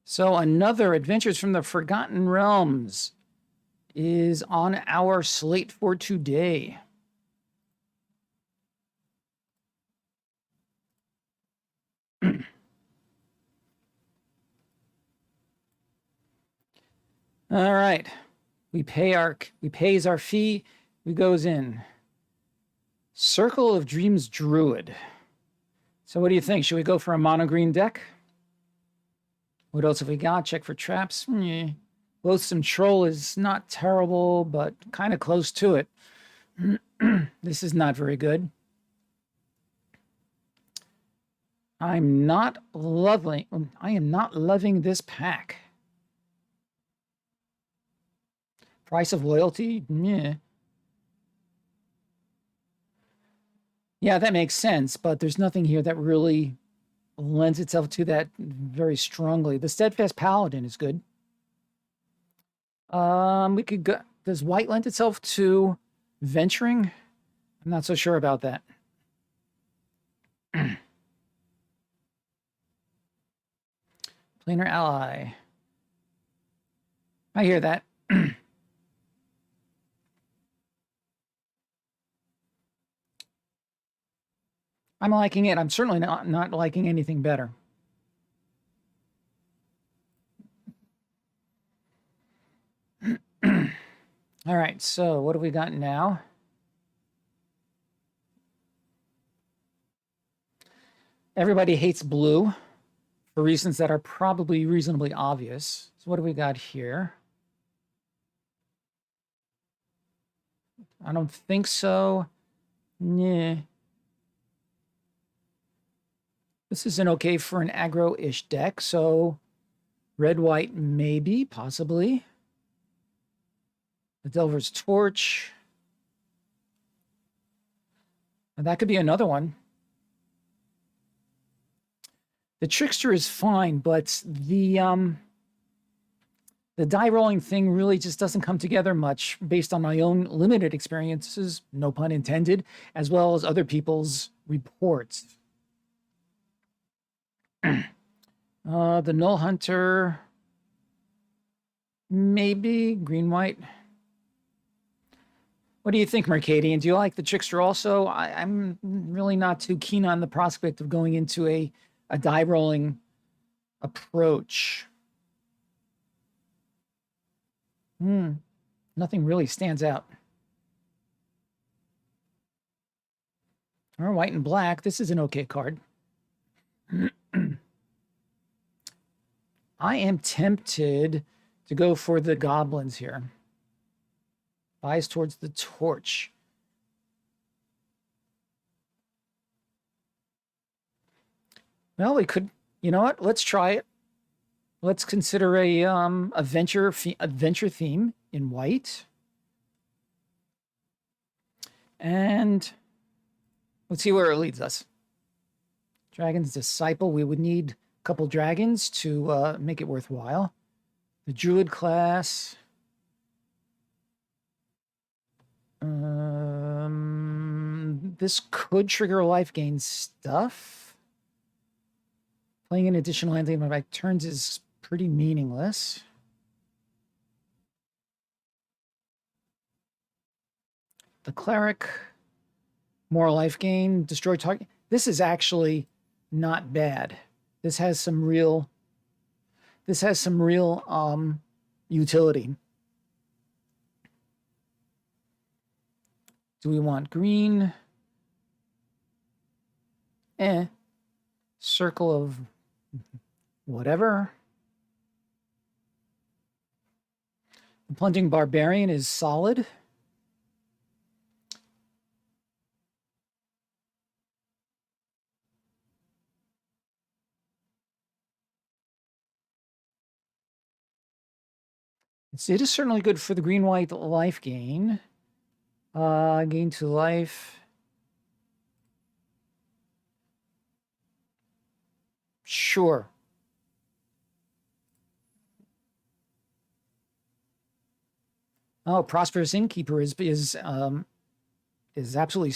So another Adventures from the Forgotten Realms is on our slate for today. All right. We pays our fee. We goes in. Circle of Dreams Druid. So what do you think? Should we go for a mono green deck? What else have we got? Check for traps. Loathsome Troll is not terrible, but kind of close to it. This is not very good. I am not loving this pack. Price of Loyalty? Yeah, that makes sense, but there's nothing here that really lends itself to that very strongly. The Steadfast Paladin is good. We could go. Does white lend itself to venturing? I'm not so sure about that. Planar Ally. I hear that. I'm liking it. I'm certainly not liking anything better. All right, so what do we got now? Everybody hates blue for reasons that are probably reasonably obvious. So what do we got here? I don't think so. Nah. This isn't okay for an aggro-ish deck, so red-white maybe, possibly. The Delver's Torch. And that could be another one. The Trickster is fine, but the die rolling thing really just doesn't come together much based on my own limited experiences, no pun intended, as well as other people's reports. The Null Hunter, maybe green-white. What do you think, Mercadian? Do you like the Trickster also? I'm really not too keen on the prospect of going into a die rolling approach. Nothing really stands out. Or white and black. This is an okay card. I am tempted to go for the goblins here. Bias towards the torch. Well, we could, you know what? Let's try it. Let's consider a adventure theme in white. And let's see where it leads us. Dragon's Disciple. We would need a couple dragons to make it worthwhile. The Druid class. This could trigger life gain stuff. Playing an additional landing by turns is pretty meaningless. The Cleric, more life gain, destroy target. This is actually not bad. This has some real utility. Do we want green? Circle of whatever. The Plunging Barbarian is solid. It is certainly good for the green-white life gain. Gain to life. Sure. Oh, Prosperous Innkeeper is absolutely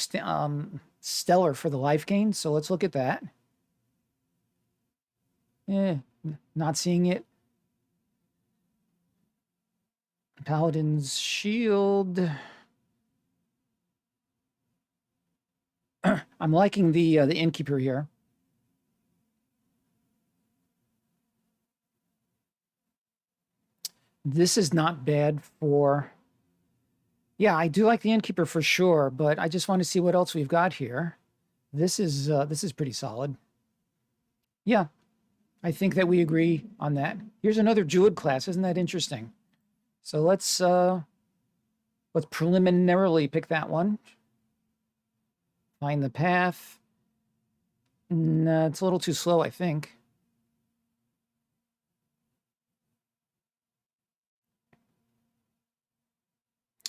stellar for the life gain. So let's look at that. Not seeing it. Paladin's Shield. I'm liking the Innkeeper here. This is not bad for... Yeah, I do like the Innkeeper for sure, but I just want to see what else we've got here. This is pretty solid. Yeah, I think that we agree on that. Here's another Druid class. Isn't that interesting? So let's preliminarily pick that one. Find the path. No, it's a little too slow, I think.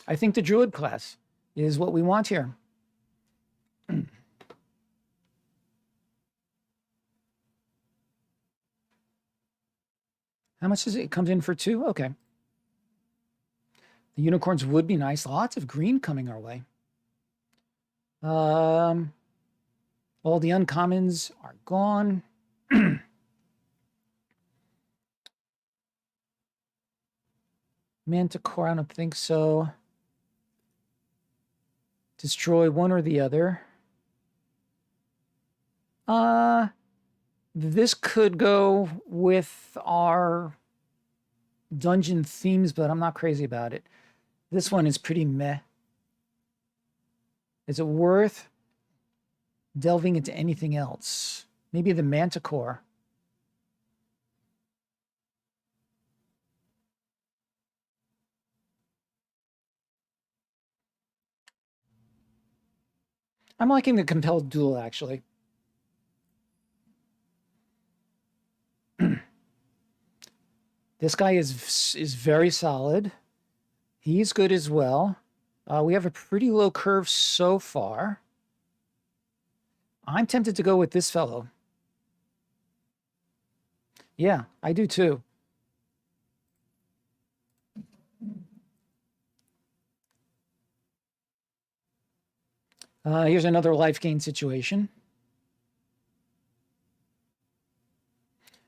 I think the Druid class is what we want here. How much does it? It comes in for 2? Okay. The unicorns would be nice. Lots of green coming our way. All the uncommons are gone. Manticore, I don't think so. Destroy one or the other. This could go with our dungeon themes, but I'm not crazy about it. This one is pretty meh. Is it worth delving into anything else? Maybe the Manticore. I'm liking the Compelled Duel, actually. This guy is very solid. He's good as well. We have a pretty low curve so far. I'm tempted to go with this fellow. Yeah, I do too. Here's another life gain situation.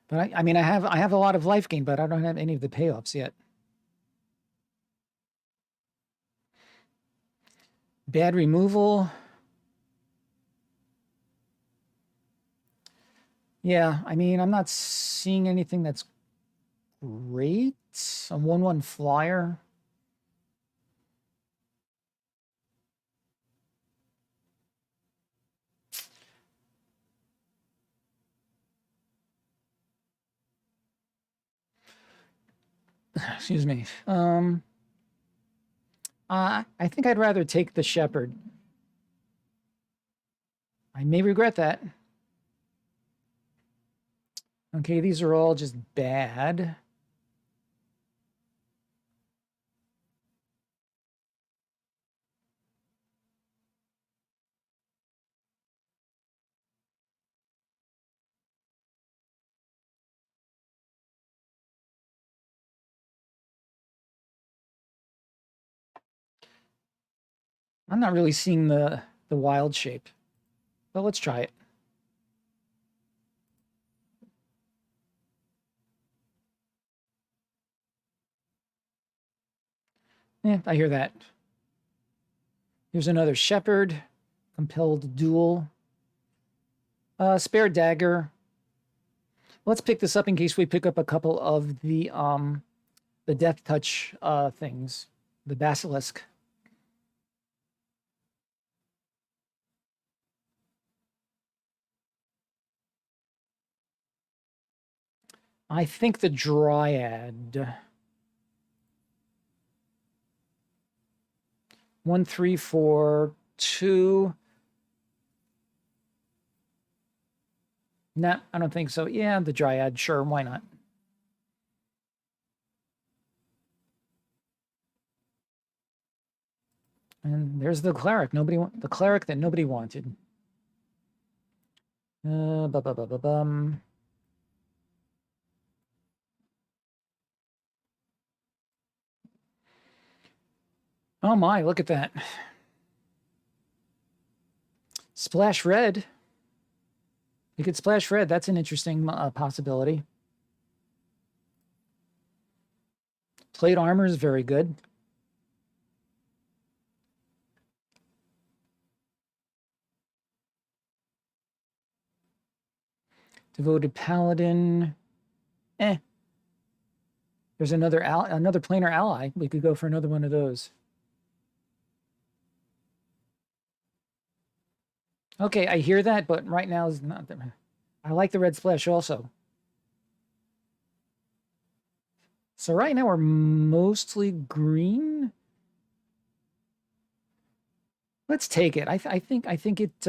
But I mean, I have a lot of life gain, but I don't have any of the payoffs yet. Bad removal. Yeah, I mean, I'm not seeing anything that's great. A 1/1 flyer. Excuse me. I think I'd rather take the Shepherd. I may regret that. Okay, these are all just bad. I'm not really seeing the wild shape, but let's try it. Yeah, I hear that. Here's another Shepherd. Compelled Duel. Spare Dagger. Let's pick this up in case we pick up a couple of the Death Touch things. The Basilisk. I think the Dryad. 1, 3, 4, 2. Nah, I don't think so. Yeah, the Dryad, sure, why not? And there's the cleric. The cleric that nobody wanted. Bum. Oh my, look at that. Splash red. You could splash red. That's an interesting possibility. Plate armor is very good. Devoted Paladin. Eh. There's another planar ally. We could go for another one of those. Okay, I hear that, but right now is not. I like the red splash also. So right now we're mostly green. Let's take it. I think it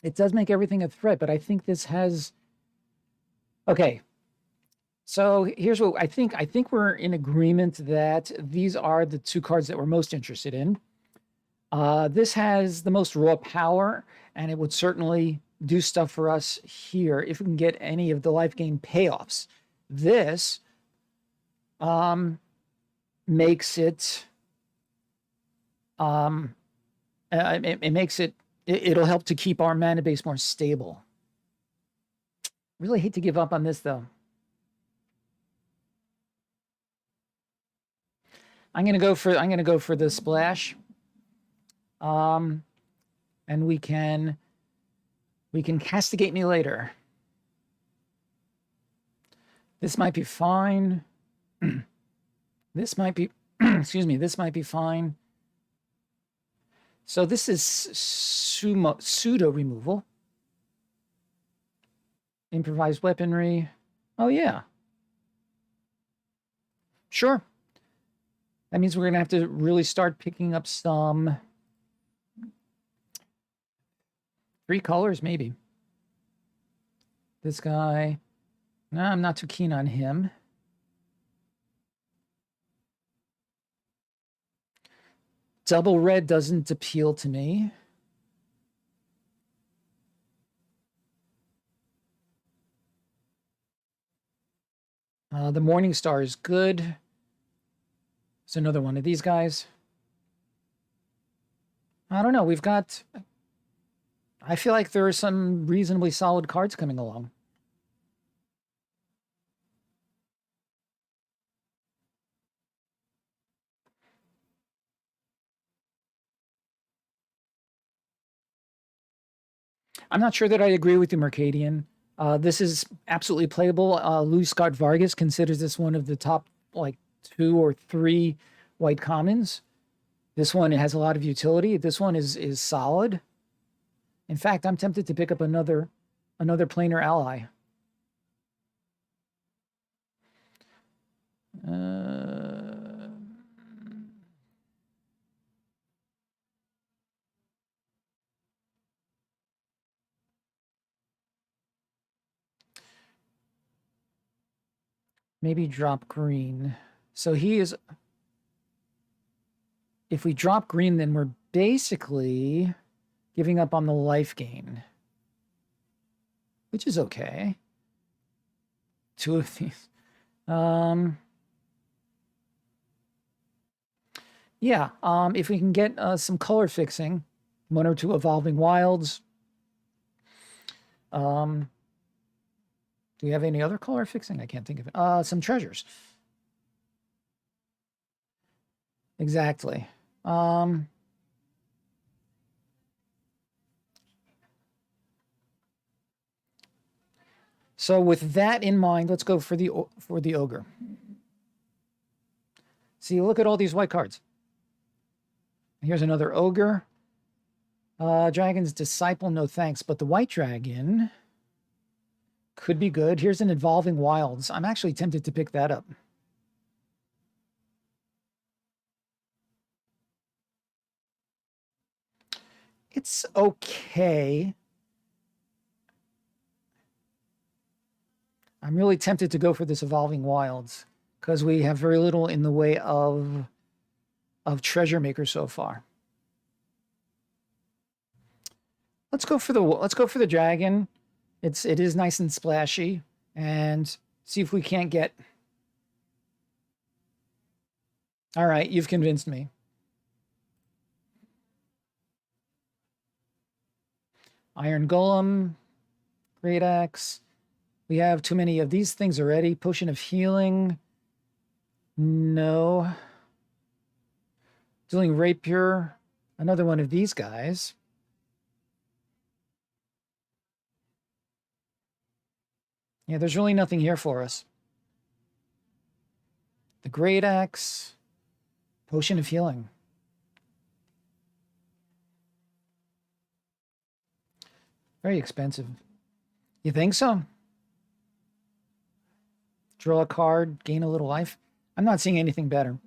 it does make everything a threat, but I think this has. Okay. So here's what I think. I think we're in agreement that these are the two cards that we're most interested in. This has the most raw power, and it would certainly do stuff for us here if we can get any of the life gain payoffs. This makes it it makes it'll help to keep our mana base more stable. Really hate to give up on this though. I'm gonna go for the splash. And we can castigate me later. This might be fine. This might be excuse me, this might be fine. So this is pseudo removal. Improvised weaponry. Oh yeah. Sure. That means we're gonna have to really start picking up some 3 colors, maybe. This guy. No, I'm not too keen on him. Double red doesn't appeal to me. The Morning Star is good. It's another one of these guys. I don't know. We've got... I feel like there are some reasonably solid cards coming along. I'm not sure that I agree with you, Mercadian. This is absolutely playable. Luis Scott Vargas considers this one of the top, like, 2 or 3 white commons. This one has a lot of utility. This one is solid. In fact, I'm tempted to pick up another planar ally. Maybe drop green. So he is... If we drop green, then we're basically giving up on the life gain, which is okay. 2 of these. Yeah, if we can get some color fixing, 1 or 2 evolving wilds. Do we have any other color fixing? I can't think of it. Some treasures. Exactly. So with that in mind, let's go for the ogre. See, look at all these white cards. Here's another ogre. Dragon's Disciple, no thanks. But the white dragon could be good. Here's an Evolving Wilds. I'm actually tempted to pick that up. It's okay. I'm really tempted to go for this Evolving Wilds because we have very little in the way of Treasure Maker so far. Let's go for the dragon. It is nice and splashy, and see if we can't get... All right, you've convinced me. Iron Golem, Great Axe. We have too many of these things already. Potion of Healing. No. Dueling Rapier. Another one of these guys. Yeah, there's really nothing here for us. The Great Axe. Potion of Healing. Very expensive. You think so? Draw a card, gain a little life. I'm not seeing anything better.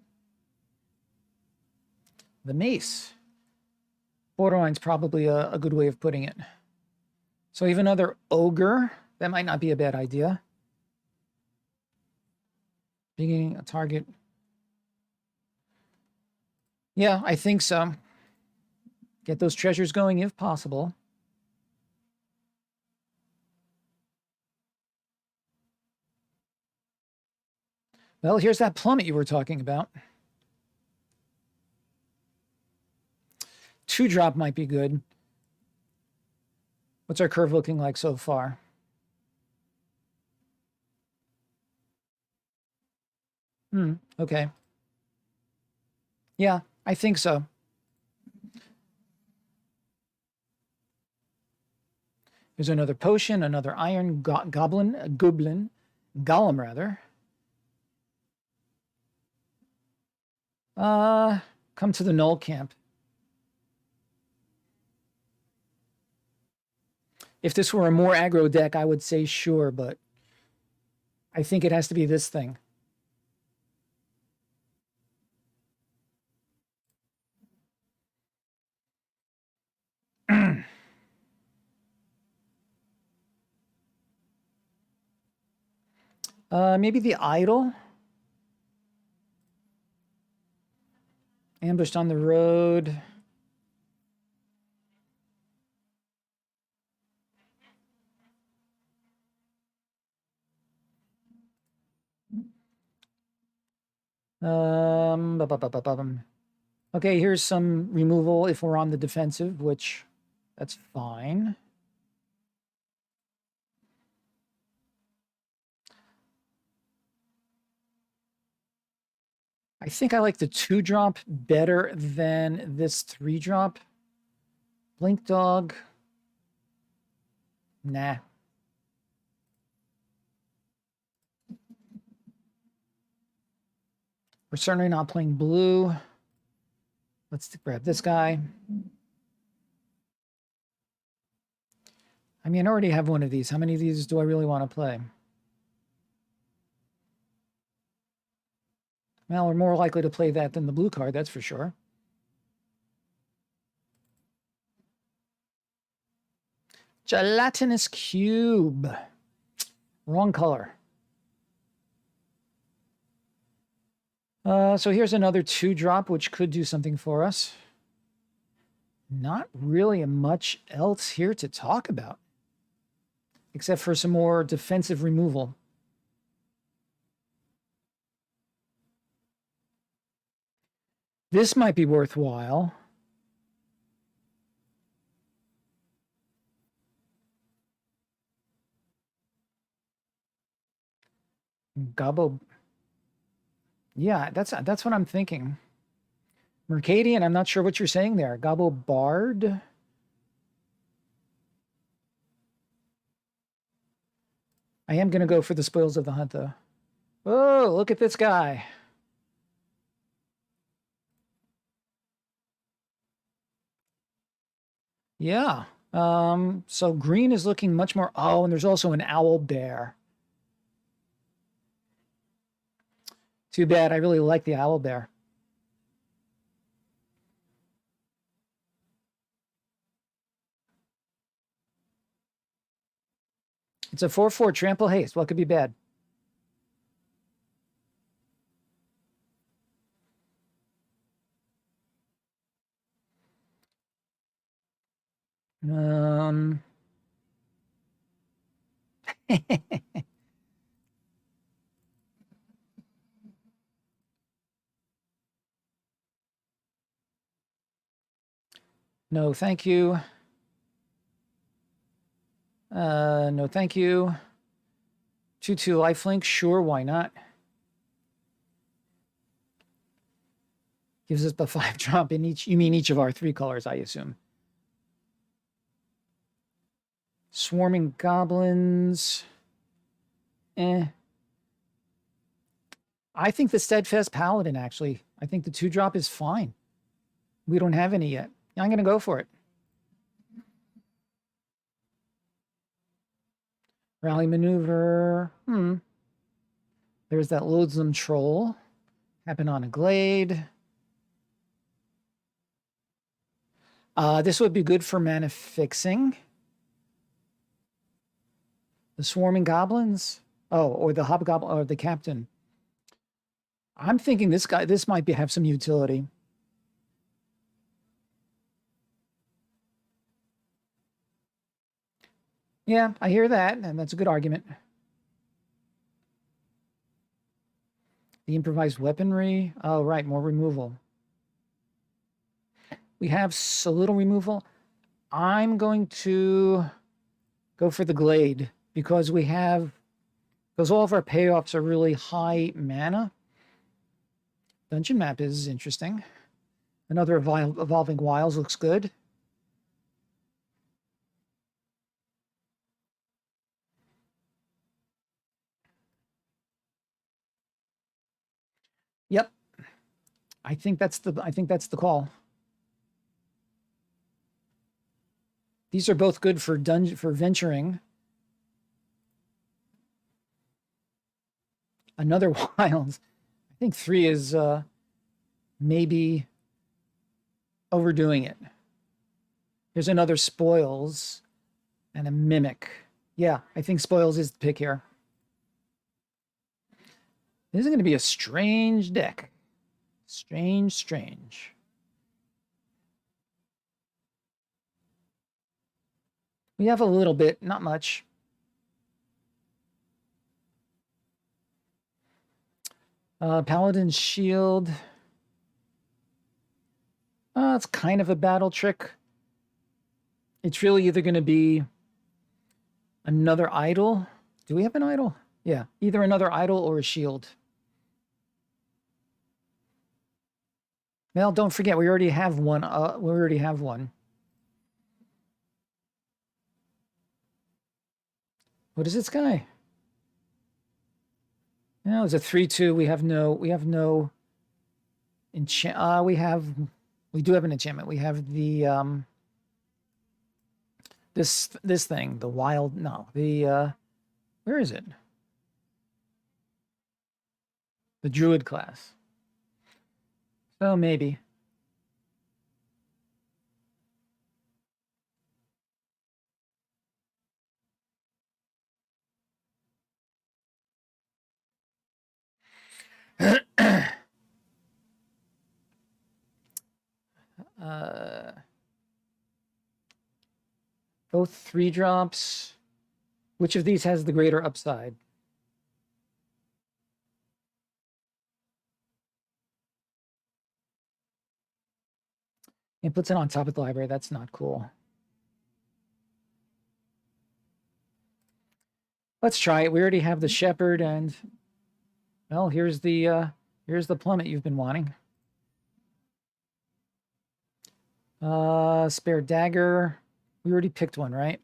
The Mace. Borderline's probably a good way of putting it. So even another Ogre. That might not be a bad idea. Being a target. Yeah, I think so. Get those treasures going if possible. Well, here's that plummet you were talking about. 2-drop might be good. What's our curve looking like so far? Okay. Yeah, I think so. There's another potion, another iron goblin, golem rather. Come to the Null camp. If this were a more aggro deck, I would say sure, but I think it has to be this thing. Maybe the Idol. Ambushed on the road. Okay, here's some removal if we're on the defensive, which that's fine. I think I like the 2-drop better than this 3-drop. Blink Dog. Nah. We're certainly not playing blue. Let's grab this guy. I mean, I already have one of these. How many of these do I really want to play? Well, we're more likely to play that than the blue card, that's for sure. Gelatinous Cube. Wrong color. So here's another 2-drop, which could do something for us. Not really much else here to talk about, except for some more defensive removal. This might be worthwhile. Gobbo. Yeah, that's what I'm thinking. Mercadian, I'm not sure what you're saying there. Gobbo Bard. I am going to go for the spoils of the hunt, though. Oh, look at this guy. Yeah. So green is looking much more. Oh, and there's also an owl bear. Too bad. I really like the owl bear. It's a 4/4 trample haste. What could be bad? No, thank you. No, thank you. 2/2 lifelink. Sure, why not? Gives us the 5-drop in each. You mean each of our 3 colors, I assume. Swarming Goblins. I think the Steadfast Paladin, actually. I think the 2-drop is fine. We don't have any yet. I'm going to go for it. Rally Maneuver. There's that Loathsome Troll. Happen on a Glade. This would be good for mana fixing. The Swarming Goblins? Oh, or the Hobgoblin, or the Captain. I'm thinking this might have some utility. Yeah, I hear that, and that's a good argument. The improvised weaponry. Oh, right, more removal. We have a little removal. I'm going to go for the Glade because all of our payoffs are really high mana. Dungeon map is interesting. Another Evolving Wilds looks good. Yep. I think that's the call. These are both good for venturing. Another Wilds. I think 3 is maybe overdoing it. Here's another Spoils and a Mimic. Yeah, I think Spoils is the pick here. This is going to be a strange deck. Strange. We have a little bit, not much. Paladin's Shield. It's kind of a battle trick. It's really either going to be another idol. Do we have an idol? Yeah, either another idol or a shield. Well, don't forget, we already have one. What is this guy? No, it's a 3/2. We have no enchant. We do have an enchantment. We have the this thing, the wild. No, where is it? The Druid class. So maybe. Both 3-drops. Which of these has the greater upside? It puts it on top of the library. That's not cool. Let's try it. We already have the Shepherd, and well, here's the plummet you've been wanting. Spare Dagger. We already picked one, right?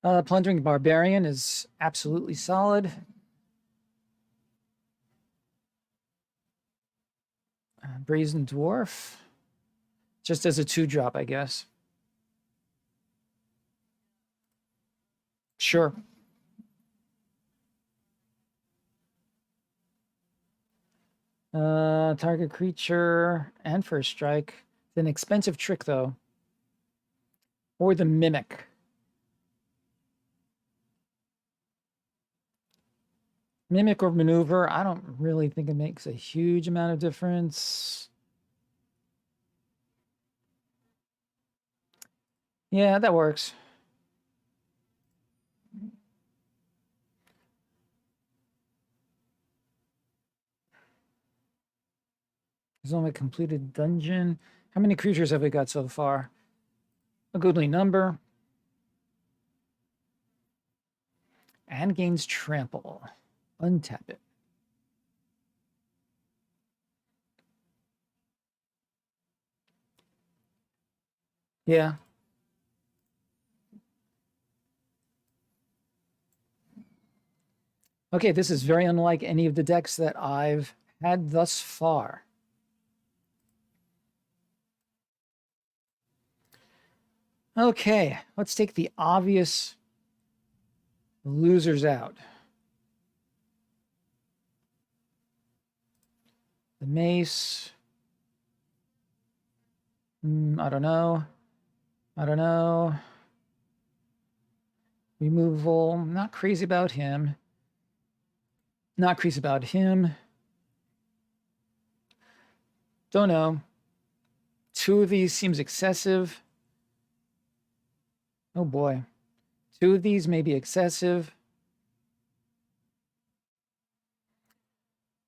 Plundering Barbarian is absolutely solid. Brazen Dwarf. Just as a 2-drop, I guess. Sure. Target creature and first strike. It's an expensive trick, though. Or the Mimic. Mimic or Maneuver, I don't really think it makes a huge amount of difference. Yeah, that works. There's only a completed dungeon. How many creatures have we got so far? A goodly number. And gains trample. Untap it. Yeah. Okay, this is very unlike any of the decks that I've had thus far. Okay, let's take the obvious losers out. The mace. I don't know. I don't know. Removal. Not crazy about him. Not crazy about him. Don't know. 2 of these seems excessive. Oh boy. 2 of these may be excessive.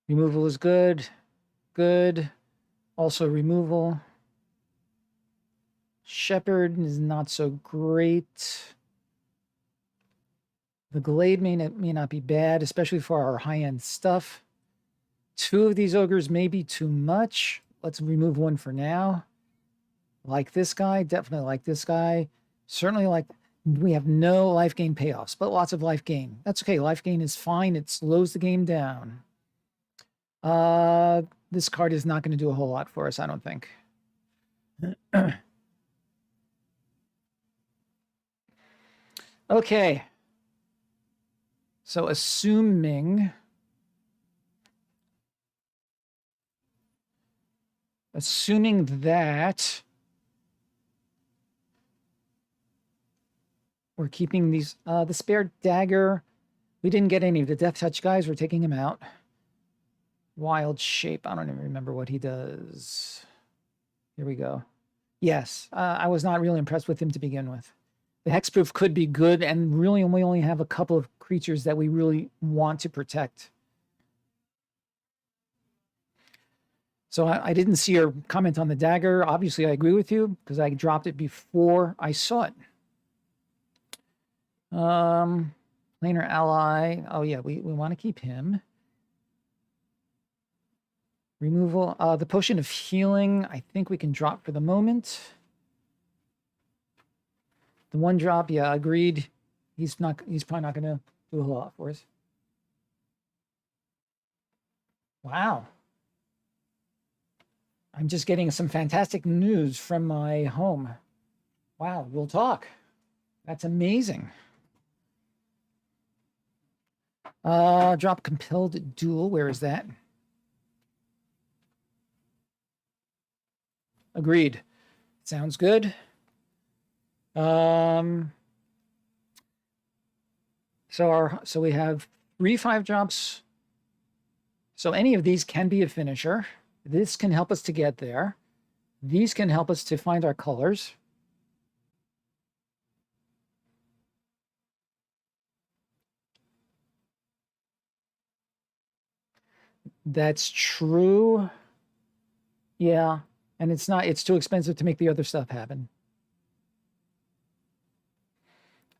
Removal is good. Good. Also removal. Shepherd is not so great. The Glade may not be bad, especially for our high-end stuff. 2 of these ogres may be too much. Let's remove 1 for now. Like this guy. Definitely like this guy. Certainly like... We have no life gain payoffs, but lots of life gain. That's okay. Life gain is fine. It slows the game down. This card is not going to do a whole lot for us, I don't think. Okay. So assuming that we're keeping these, the spare dagger, we didn't get any of the death touch guys. We're taking him out. Wild shape. I don't even remember what he does. Here we go. Yes, I was not really impressed with him to begin with. The hexproof could be good, and really we only have a couple of creatures that we really want to protect. So I didn't see your comment on the dagger. Obviously, I agree with you because I dropped it before I saw it. Planar ally. Oh yeah, we want to keep him. Removal. The potion of healing, I think we can drop for the moment. The 1 drop, yeah, agreed. He's probably not going to do a whole lot for us. Wow. I'm just getting some fantastic news from my home. Wow, we'll talk. That's amazing. Drop compelled duel. Where is that? Agreed. Sounds good. So we have 3 5 drops. So any of these can be a finisher. This can help us to get there. These can help us to find our colors. That's true. Yeah. And it's too expensive to make the other stuff happen.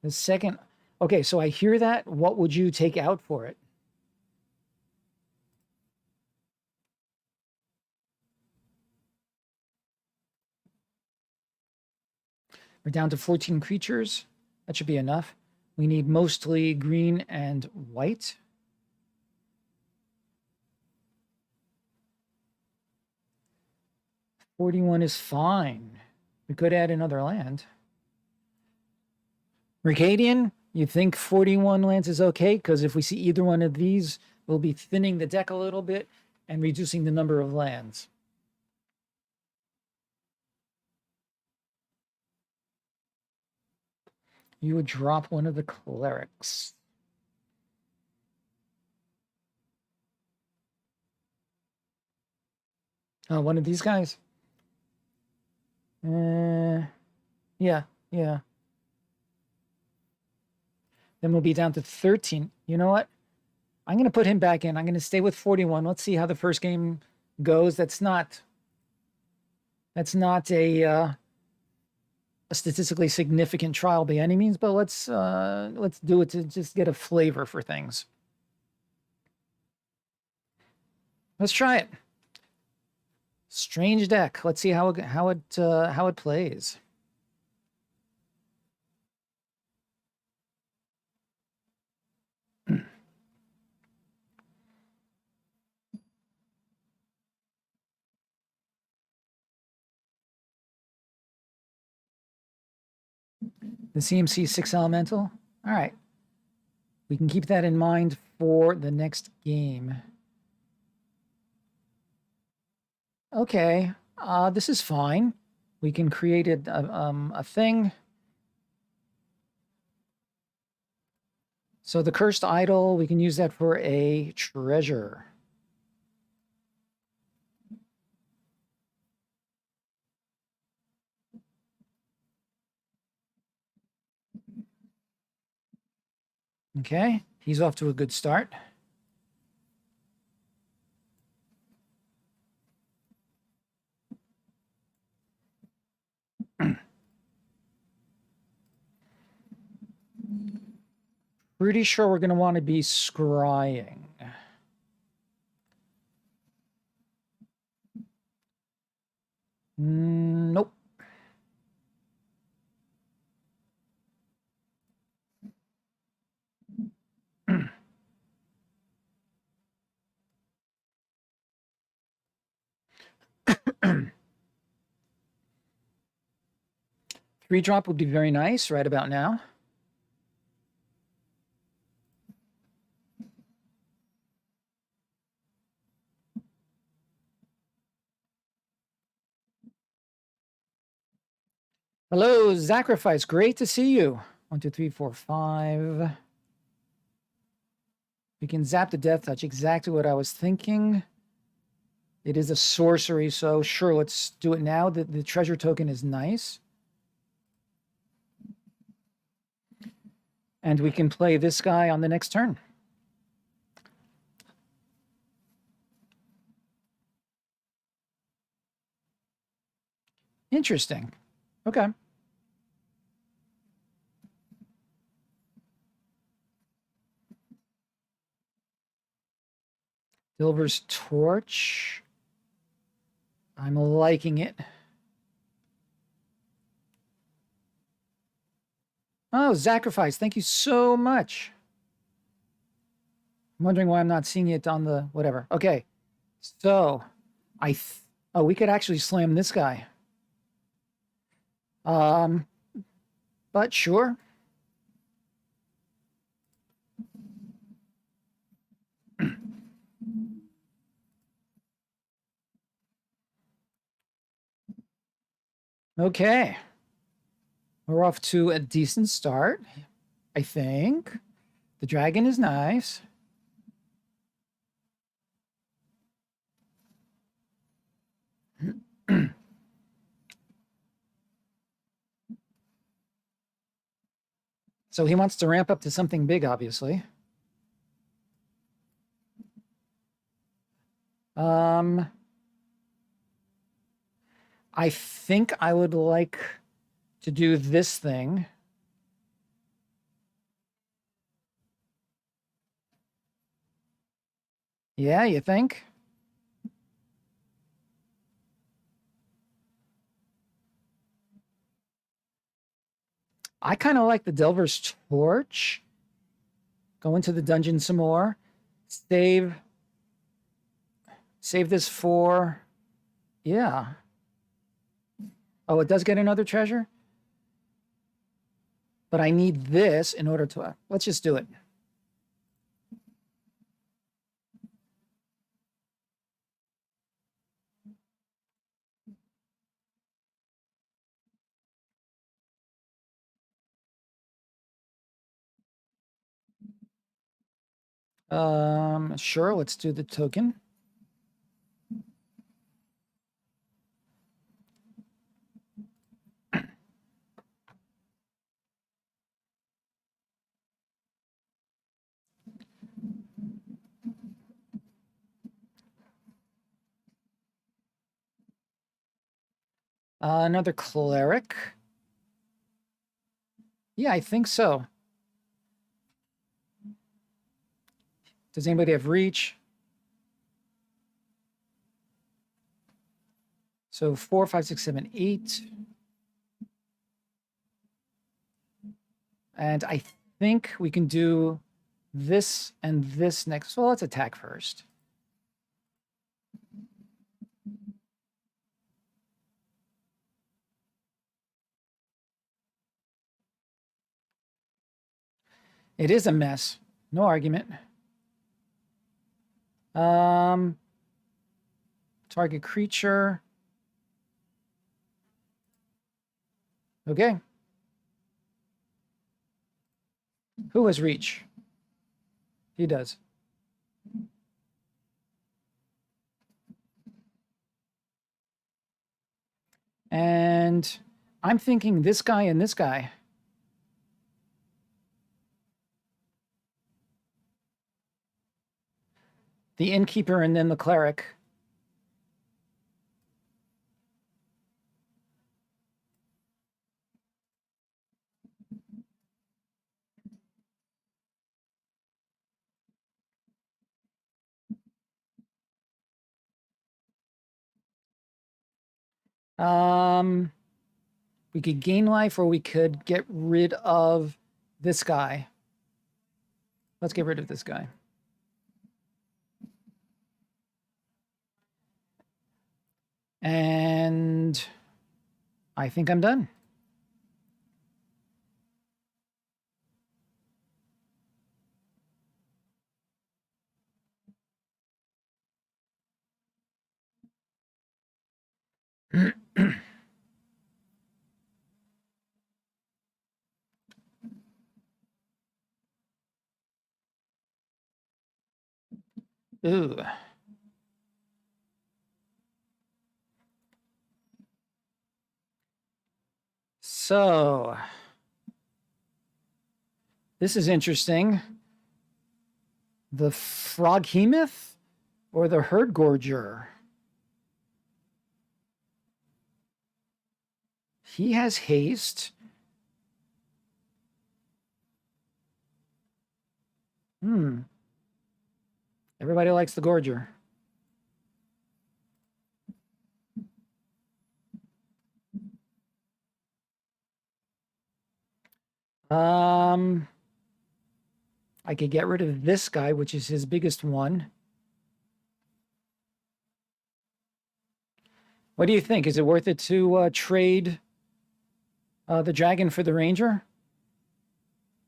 The second, okay, so I hear that. What would you take out for it? We're down to 14 creatures. That should be enough. We need mostly green and white. $41 is fine. We could add another land. Mercadian, you think 41 lands is okay? Because if we see either one of these, we'll be thinning the deck a little bit and reducing the number of lands. You would drop one of the clerics. Oh, one of these guys? Yeah, yeah. Then we'll be down to 13. You know what? I'm going to put him back in. I'm going to stay with 41. Let's see how the first game goes. That's not a statistically significant trial by any means, but let's do it to just get a flavor for things. Let's try it. Strange deck. Let's see how it plays. The CMC 6 elemental. All right. We can keep that in mind for the next game. Okay. This is fine. We can create a thing. So the cursed idol, we can use that for a treasure. Okay, he's off to a good start. Pretty sure we're going to want to be scrying. Nope. Three drop would be very nice right about now. Hello, Sacrifice. Great to see you. 1, 2, 3, 4, 5. We can zap the Death Touch. Exactly what I was thinking. It is a sorcery, so sure, let's do it now. The treasure token is nice. And we can play this guy on the next turn. Interesting. Okay. Silver's Torch. I'm liking it. Oh, Sacrifice. Thank you so much. I'm wondering why I'm not seeing it on the whatever. Okay. So, oh, we could actually slam this guy. But sure. Okay. We're off to a decent start, I think. The dragon is nice. So he wants to ramp up to something big, obviously. I think I would like to do this thing. Yeah, you think? I kind of like the Delver's Torch. Go into the dungeon some more. Save this for... Yeah. Oh, it does get another treasure? But I need this in order to... let's just do it. Sure, let's do the token. Another cleric. Yeah, I think so. Does anybody have reach? So 4, 5, 6, 7, 8. And I think we can do this and this next. Well, let's attack first. It is a mess. No argument. Target creature. Okay. Who has reach? He does. And I'm thinking this guy and this guy. The innkeeper and then the cleric. We could gain life or we could get rid of this guy. Let's get rid of this guy. And I think I'm done. Ooh. So this is interesting. The Froghemoth or the Herd Gorger? He has haste. Everybody likes the Gorger. I could get rid of this guy, which is his biggest one. What do you think? Is it worth it to trade the dragon for the ranger?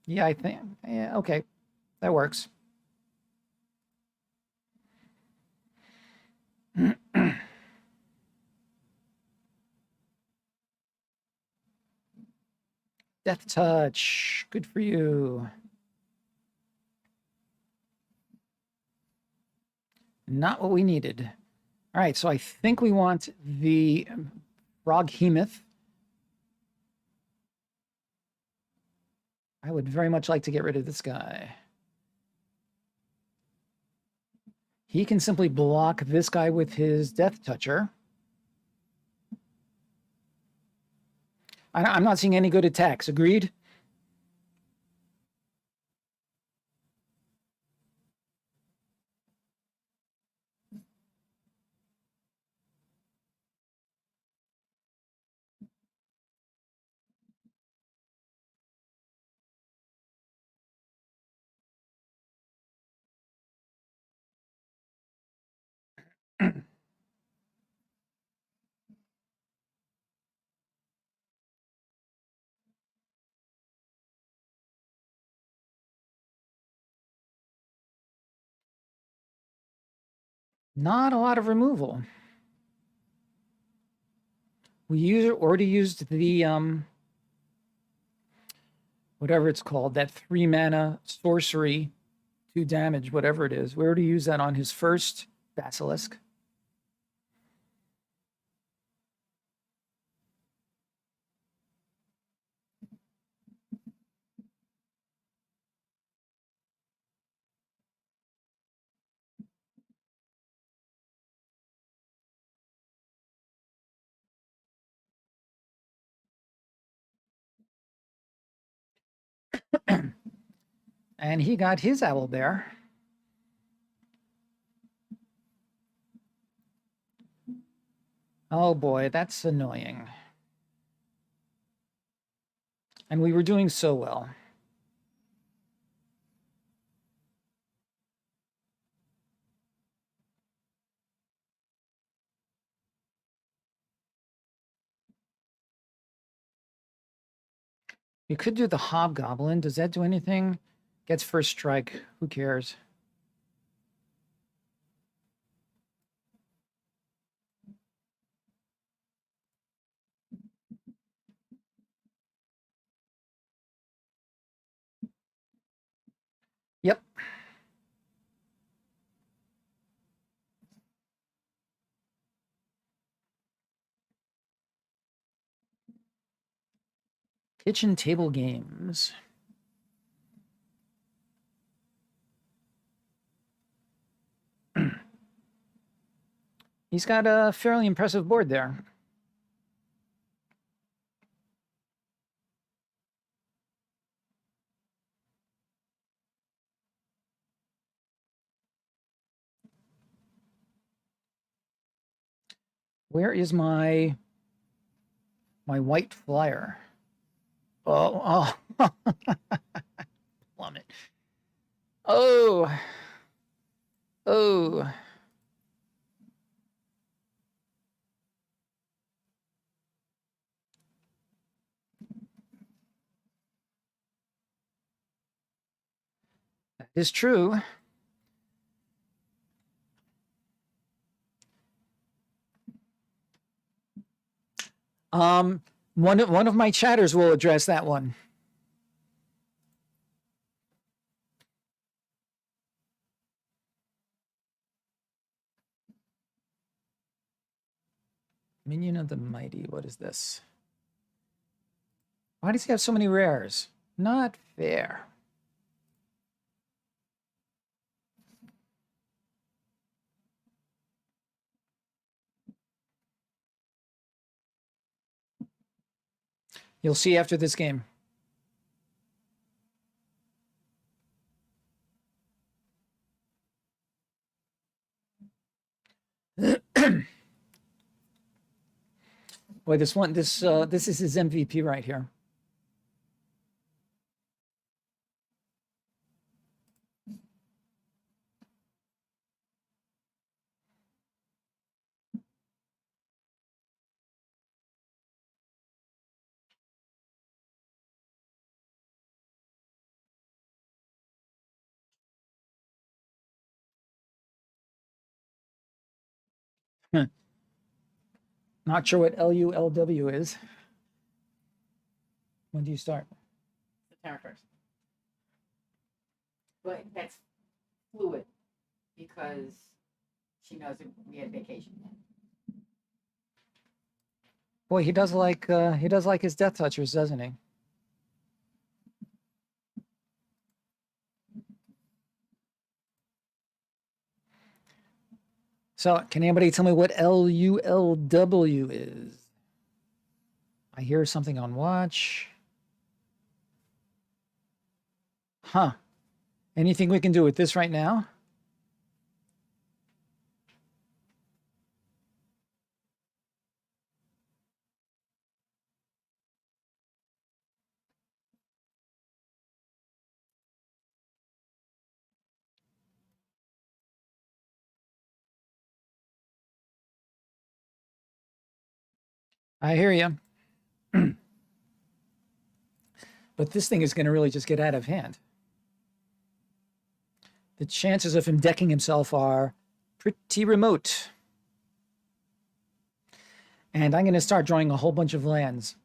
Yeah, I think. Yeah, okay. That works. Death touch. Good for you. Not what we needed. All right, so I think we want the Froghemoth. I would very much like to get rid of this guy. He can simply block this guy with his Death Toucher. I'm not seeing any good attacks. Agreed? Not a lot of removal. We already used the whatever it's called, that 3 mana sorcery, 2 damage, whatever it is. We already used that on his first Basilisk. And he got his owlbear. Oh boy, that's annoying. And we were doing so well. You could do the Hobgoblin. Does that do anything? Gets first strike. Who cares? Yep. Kitchen table games. He's got a fairly impressive board there. Where is my white flyer? Oh, oh, plummet. Oh, oh. That is true. One of my chatters will address that one. Minion of the Mighty. What is this? Why does he have so many rares? Not fair. You'll see after this game. Boy, this is his MVP right here. Not sure what LULW is. When do you start? September 1st. But that's fluid because she knows that we had vacation. Boy, he does like his Death Touchers, doesn't he? So, can anybody tell me what LULW is? I hear something on watch. Huh. Anything we can do with this right now? I hear you. But this thing is going to really just get out of hand. The chances of him decking himself are pretty remote. And I'm going to start drawing a whole bunch of lands.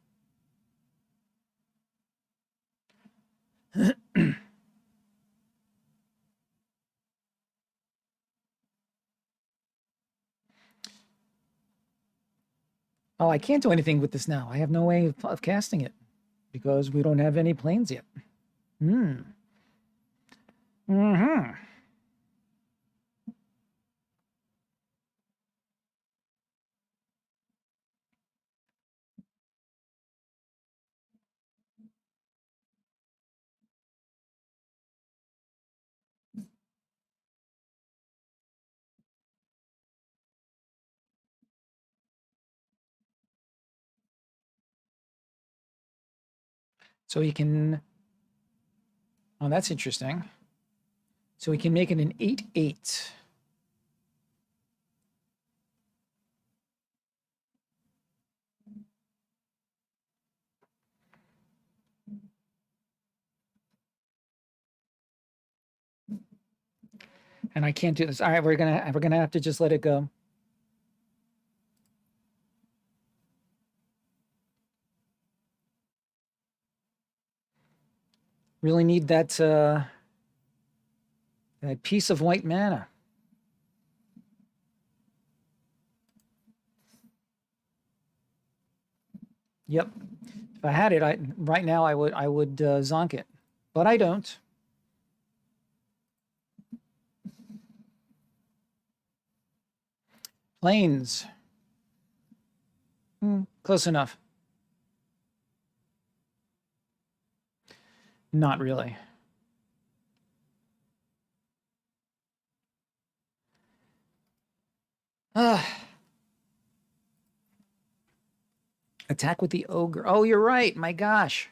Oh, I can't do anything with this now. I have no way of casting it because we don't have any planes yet. Hmm. Mm-hmm. So he can... Oh, that's interesting. So he can make it an 8-8. And I can't do this. All right, we're gonna have to just let it go. Really need that that piece of white mana. Yep. If I had it, right now I would zonk it, but I don't. Planes. Close enough. Not really. Attack with the ogre. Oh, you're right. My gosh.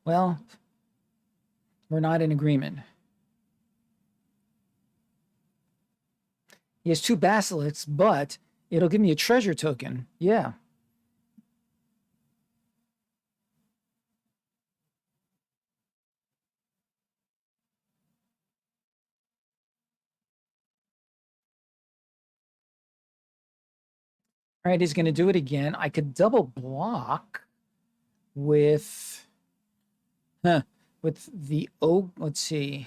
Well, we're not in agreement. He has 2 basilisks, but it'll give me a treasure token. Yeah. All right, he's going to do it again. I could double block with, with the ogre. Let's see.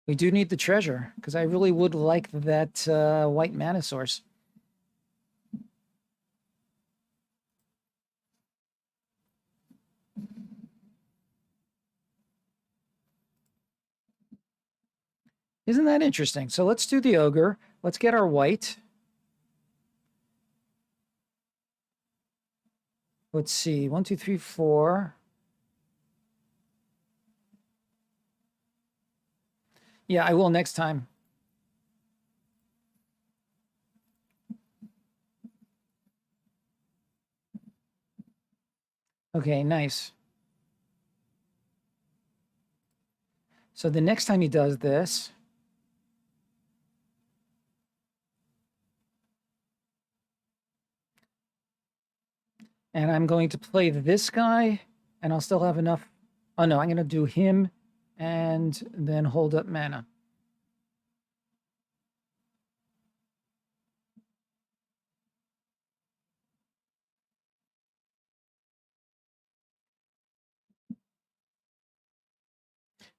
We do need the treasure because I really would like that white mana source. Isn't that interesting? So let's do the ogre. Let's get our white. Let's see. 1, 2, 3, 4. Yeah, I will next time. Okay, nice. So the next time he does this, and I'm going to play this guy, and I'll still have enough. Oh no, I'm going to do him and then hold up mana.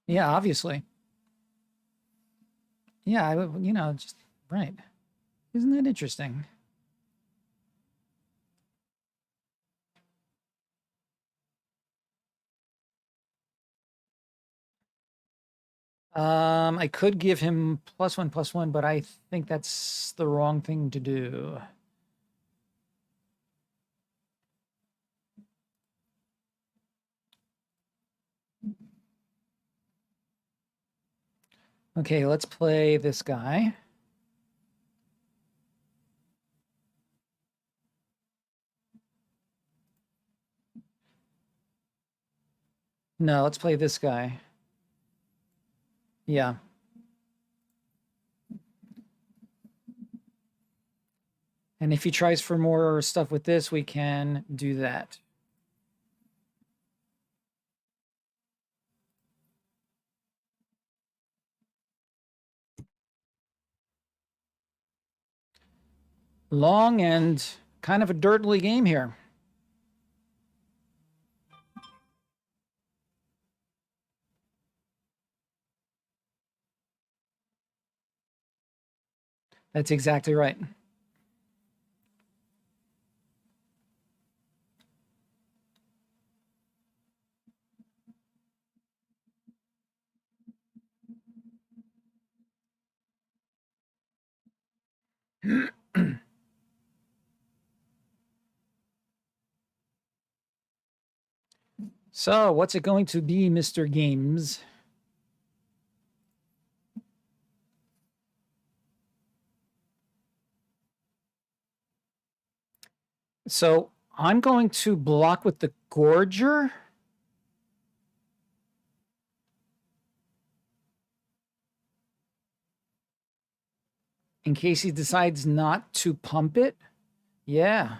Yeah, obviously. Yeah, I would, just right. Isn't that interesting? I could give him +1/+1, but I think that's the wrong thing to do. Okay, let's play this guy. No, let's play this guy. Yeah. And if he tries for more stuff with this, we can do that. Long and kind of a dirtly game here. That's exactly right. So, what's it going to be, Mr. Games? So, I'm going to block with the Gorger. In case he decides not to pump it. Yeah.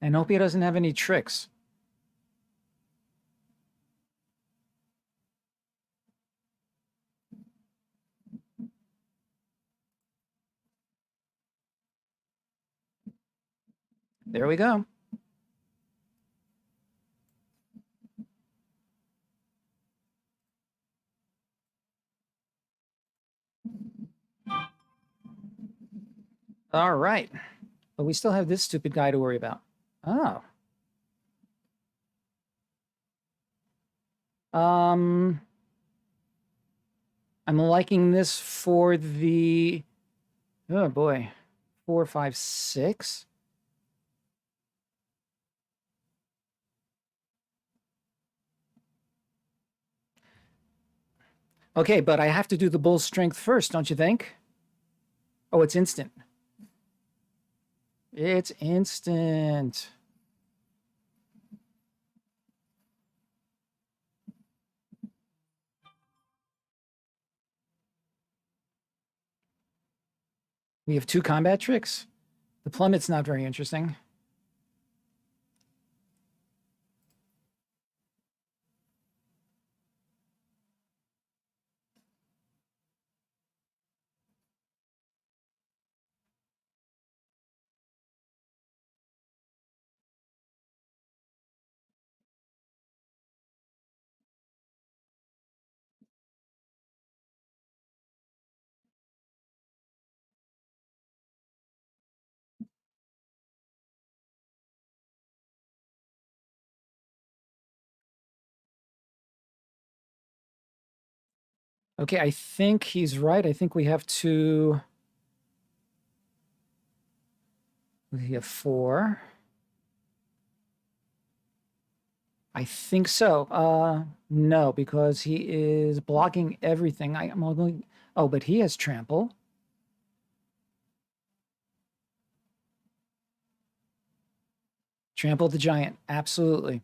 And hope he doesn't have any tricks. There we go. All right. But we still have this stupid guy to worry about. Oh. I'm liking this for the, oh boy, 4, 5, 6. Okay, but I have to do the bull strength first, don't you think? Oh, it's instant. It's instant. We have 2 combat tricks. The plummet's not very interesting. Okay, I think he's right. I think we have to. We have 4. I think so. No, because he is blocking everything. I'm going. Oh, but he has trample. Trample the giant. Absolutely.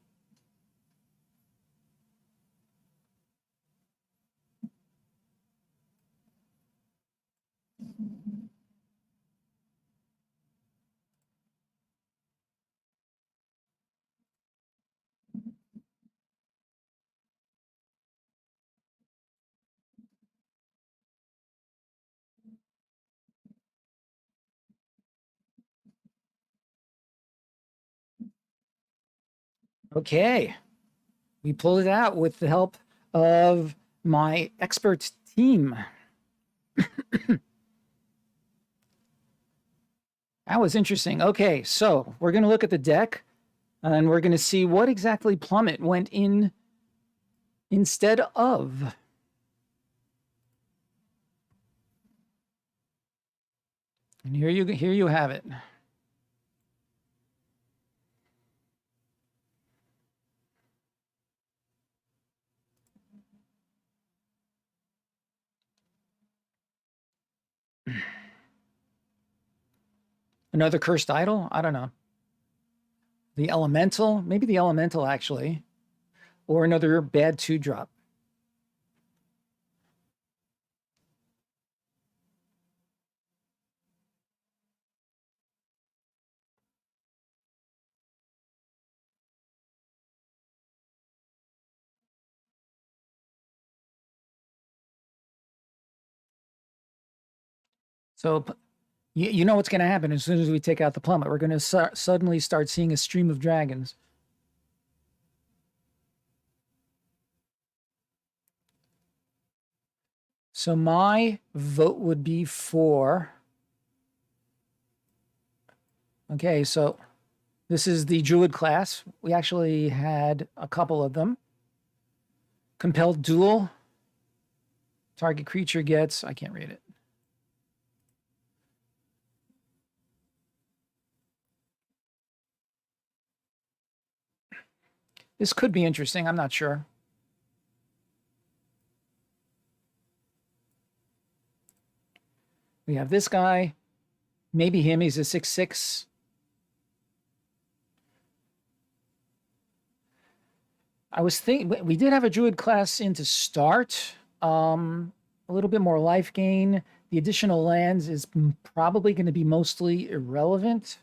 Okay. We pulled it out with the help of my expert team. That was interesting. Okay, so we're going to look at the deck and we're going to see what exactly Plummet went in instead of. And here you have it. Another cursed idol? I don't know. The elemental? Maybe the elemental actually. Or another bad 2-drop. So you know what's going to happen as soon as we take out the plummet. We're going to suddenly start seeing a stream of dragons. So my vote would be for. Okay, so this is the Druid class. We actually had a couple of them. Compelled duel. Target creature gets, I can't read it. This could be interesting. I'm not sure. We have this guy. Maybe him. He's a 6/6. I was thinking we did have a druid class in to start. A little bit more life gain. The additional lands is probably going to be mostly irrelevant.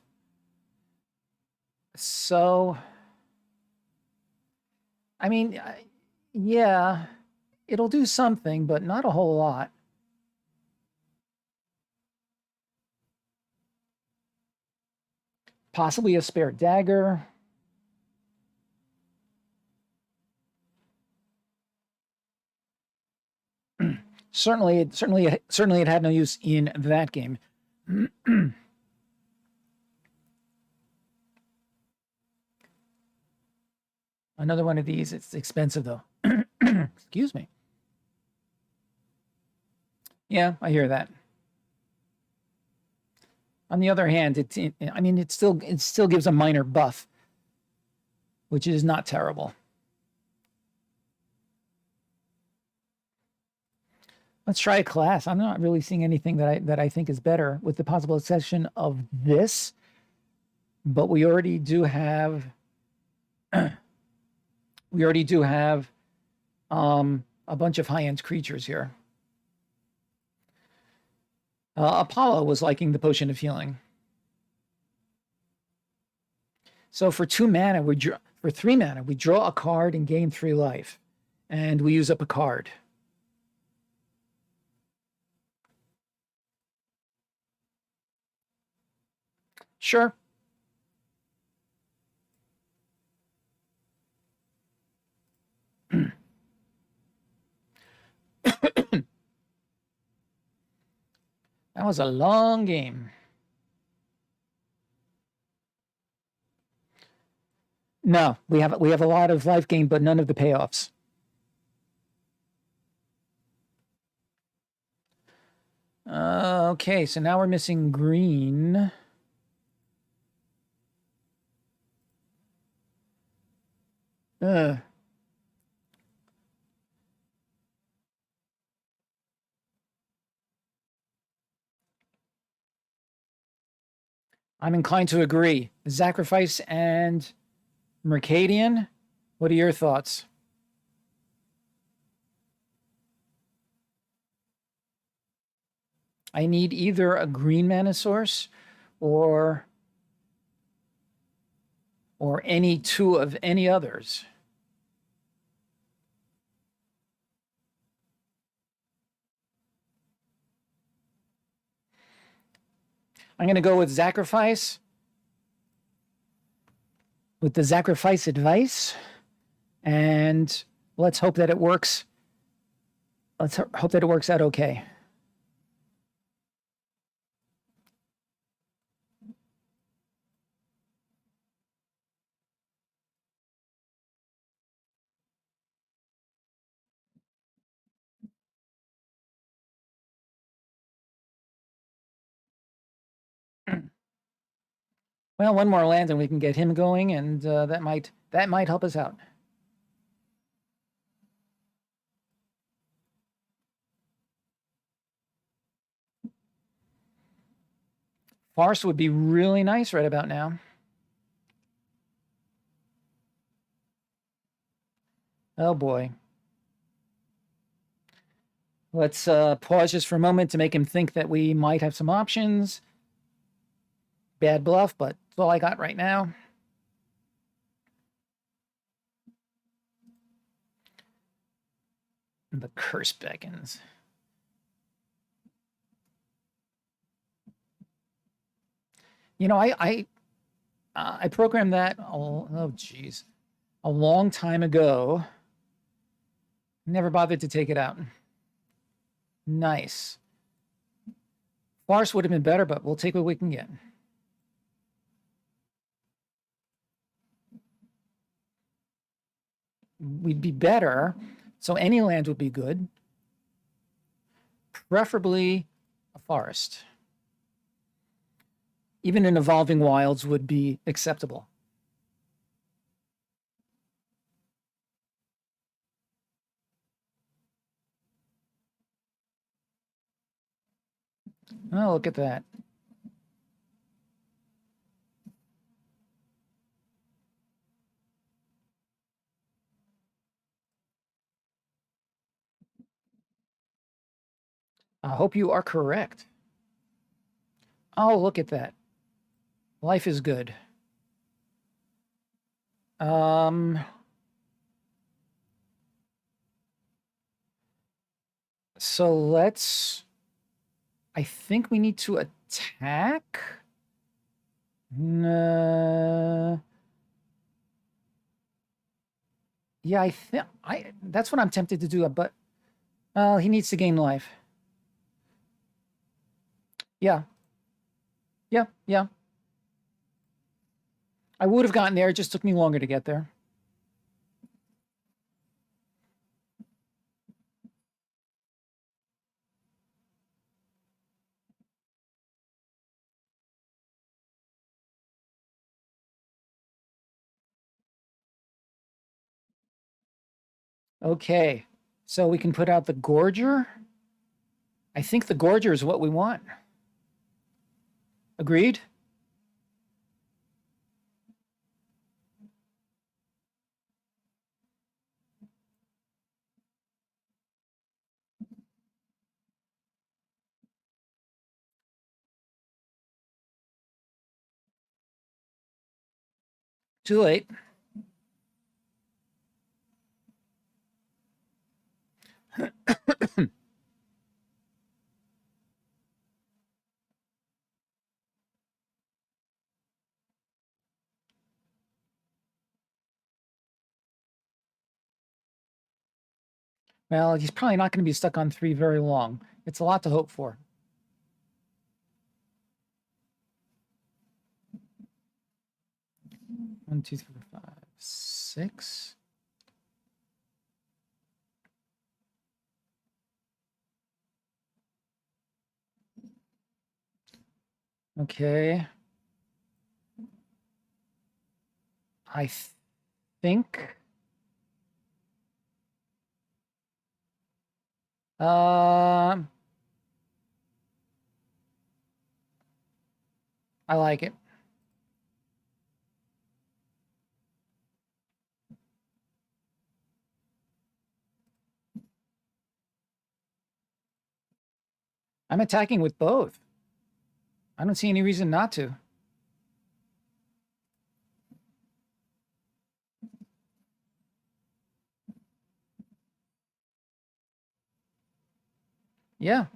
So, I mean, yeah, it'll do something, but not a whole lot. Possibly a spare dagger. Certainly it had no use in that game. Another one of these. It's expensive though. Excuse me. Yeah, I hear that. On the other hand, it still gives a minor buff, which is not terrible. Let's try a class. I'm not really seeing anything that I think is better, with the possible exception of this. But we already do have a bunch of high-end creatures here. Apollo was liking the Potion of Healing. So for 2 mana, for 3 mana, we draw a card and gain 3 life, and we use up a card. Sure. That was a long game. No, we have a lot of life gain, but none of the payoffs. Okay, so now we're missing green. I'm inclined to agree. Sacrifice and Mercadian. What are your thoughts? I need either a green mana source or any 2 of any others. I'm going to go with Sacrifice, with the Sacrifice advice, and let's hope that it works. Let's hope that it works out okay. Well, 1 more land and we can get him going, and that might help us out. Farce would be really nice right about now. Oh boy. Let's pause just for a moment to make him think that we might have some options. Bad bluff, but that's all I got right now. The curse beckons. You know, I programmed that, oh geez, a long time ago. Never bothered to take it out. Nice. Farce would have been better, but we'll take what we can get. We'd be better, so any land would be good. Preferably a forest. Even an Evolving Wilds would be acceptable. Oh, look at that. I hope you are correct. Oh, look at that. Life is good. So let's, I think we need to attack. Yeah, that's what I'm tempted to do, but he needs to gain life. Yeah. Yeah, yeah. I would have gotten there, it just took me longer to get there. Okay. So we can put out the Gorger. I think the Gorger is what we want. Agreed? Too late. Well, he's probably not going to be stuck on 3 very long. It's a lot to hope for. One, two, three, 5, 6. Okay. I think. I like it. I'm attacking with both. I don't see any reason not to. Yeah.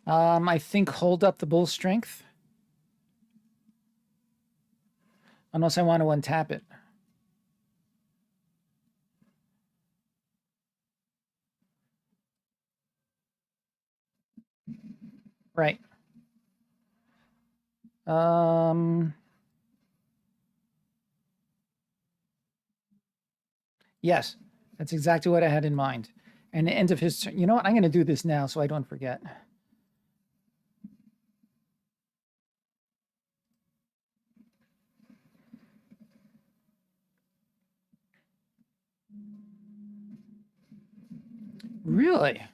I think hold up the bull strength. Unless I want to untap it. Right. Yes, that's exactly what I had in mind. And the end of his turn. You know what? I'm going to do this now so I don't forget. Really? Are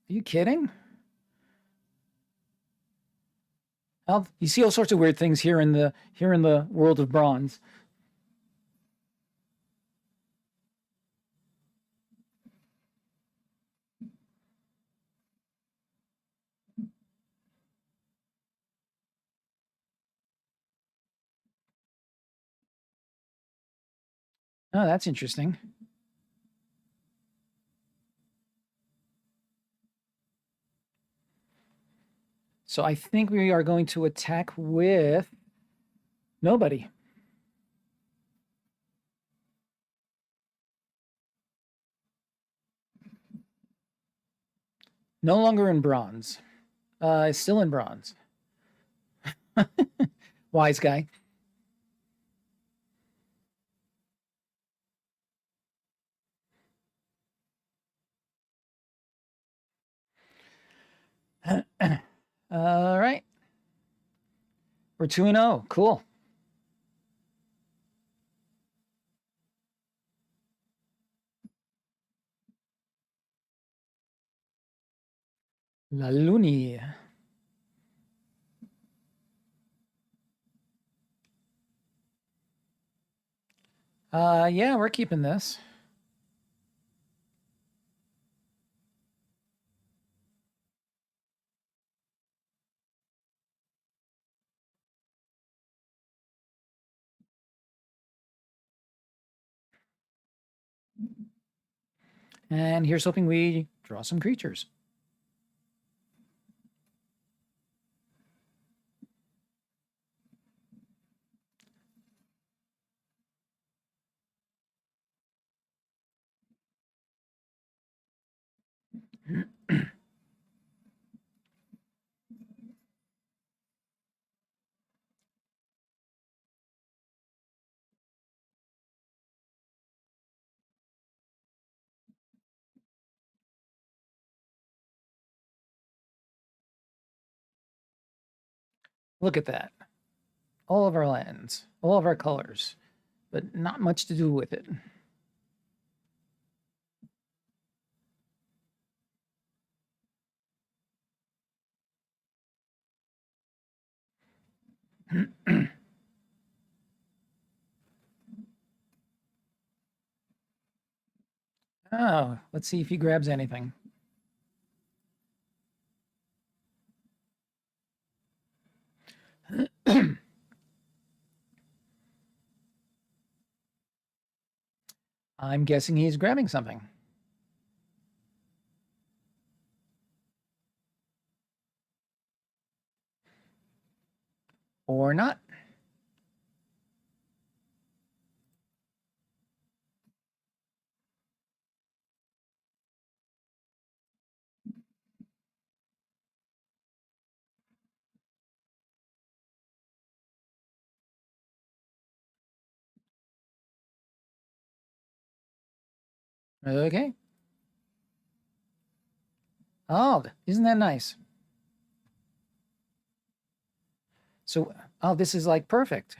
you kidding? Well, you see all sorts of weird things here in the world of bronze. Oh, that's interesting. So I think we are going to attack with nobody. No longer in bronze. Still in bronze. Wise guy. All right. We're 2-0. Cool. La Luni. Yeah, we're keeping this. And here's hoping we draw some creatures. Look at that. All of our lands, all of our colors, but not much to do with it. Oh, let's see if he grabs anything. I'm guessing he's grabbing something. Or not. Okay. Oh, isn't that nice? So, oh, this is like perfect.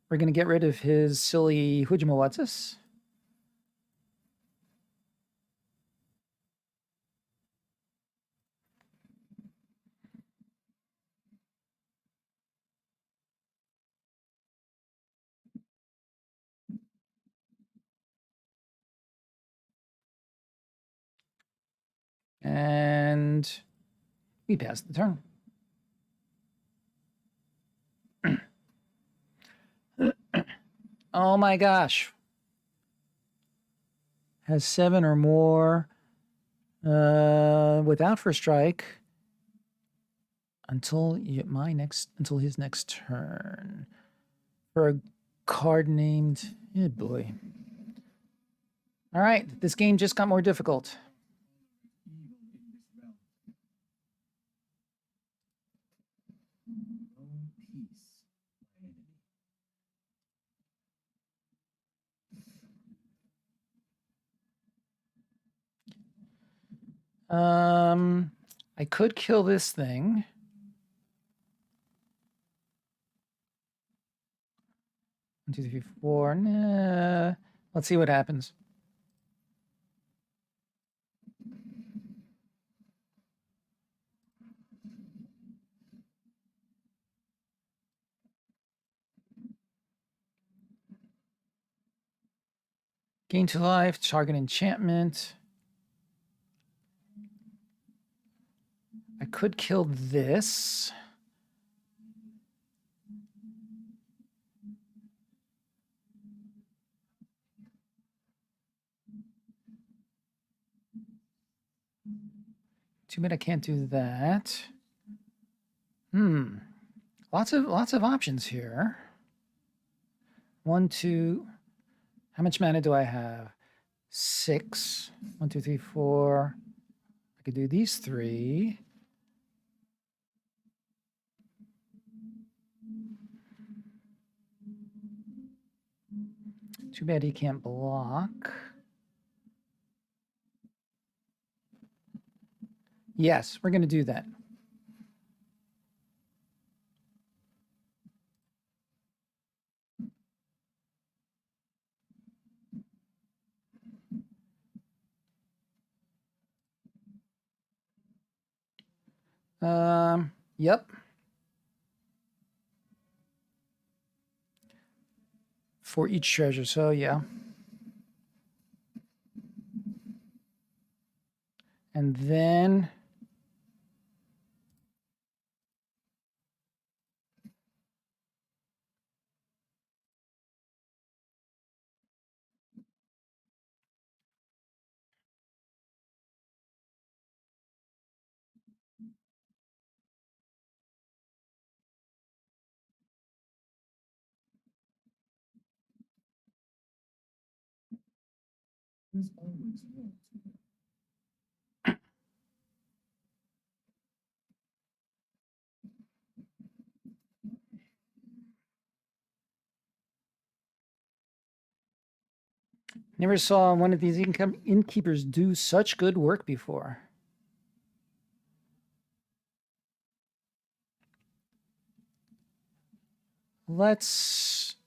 We're going to get rid of his silly Hujimawatsis. And we pass the turn. Oh my gosh. Has 7 or more without first strike until his next turn. For a card named, oh boy. All right, this game just got more difficult. I could kill this thing. One, two, three, four. Nah. Let's see what happens. Gain 2 life, target enchantment. I could kill this. Too bad I can't do that. Lots of options here. 1, 2. How much mana do I have? 6. 1, 2, 3, 4. I could do these 3. Too bad he can't block. Yes, we're going to do that. Yep. For each treasure, so yeah. And then never saw one of these innkeepers do such good work before. Let's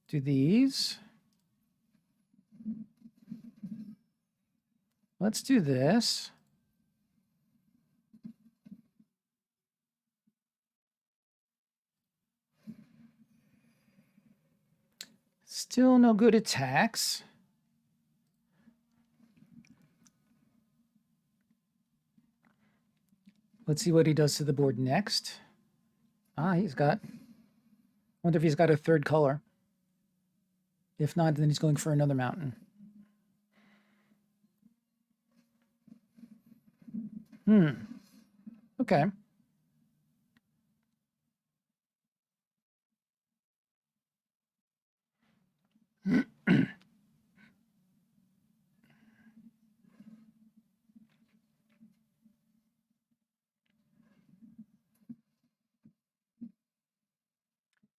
do these. Let's do this. Still no good attacks. Let's see what he does to the board next. Ah, he's got... wonder if he's got a third color. If not, then he's going for another mountain. Okay.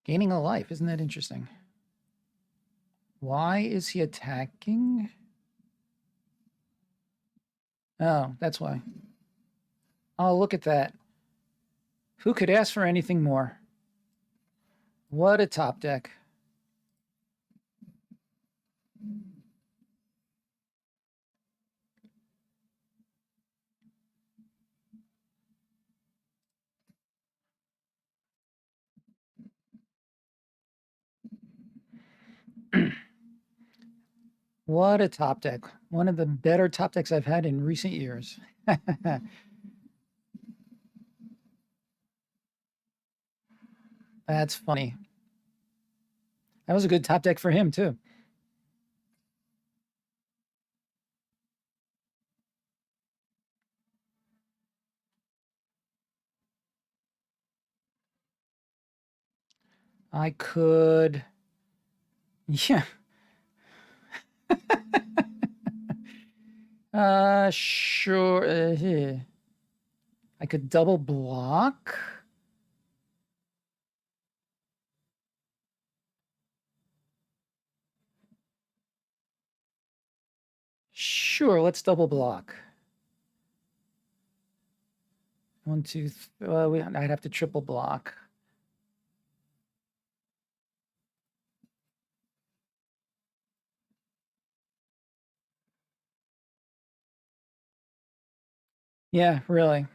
Gaining a life. Isn't that interesting? Why is he attacking? Oh, that's why. Oh, look at that. Who could ask for anything more? What a top deck. What a top deck. One of the better top decks I've had in recent years. That's funny. That was a good top deck for him, too. I could... Yeah. Sure. I could double block. Sure, let's double block. 1, 2, I'd have to triple block. Yeah, really.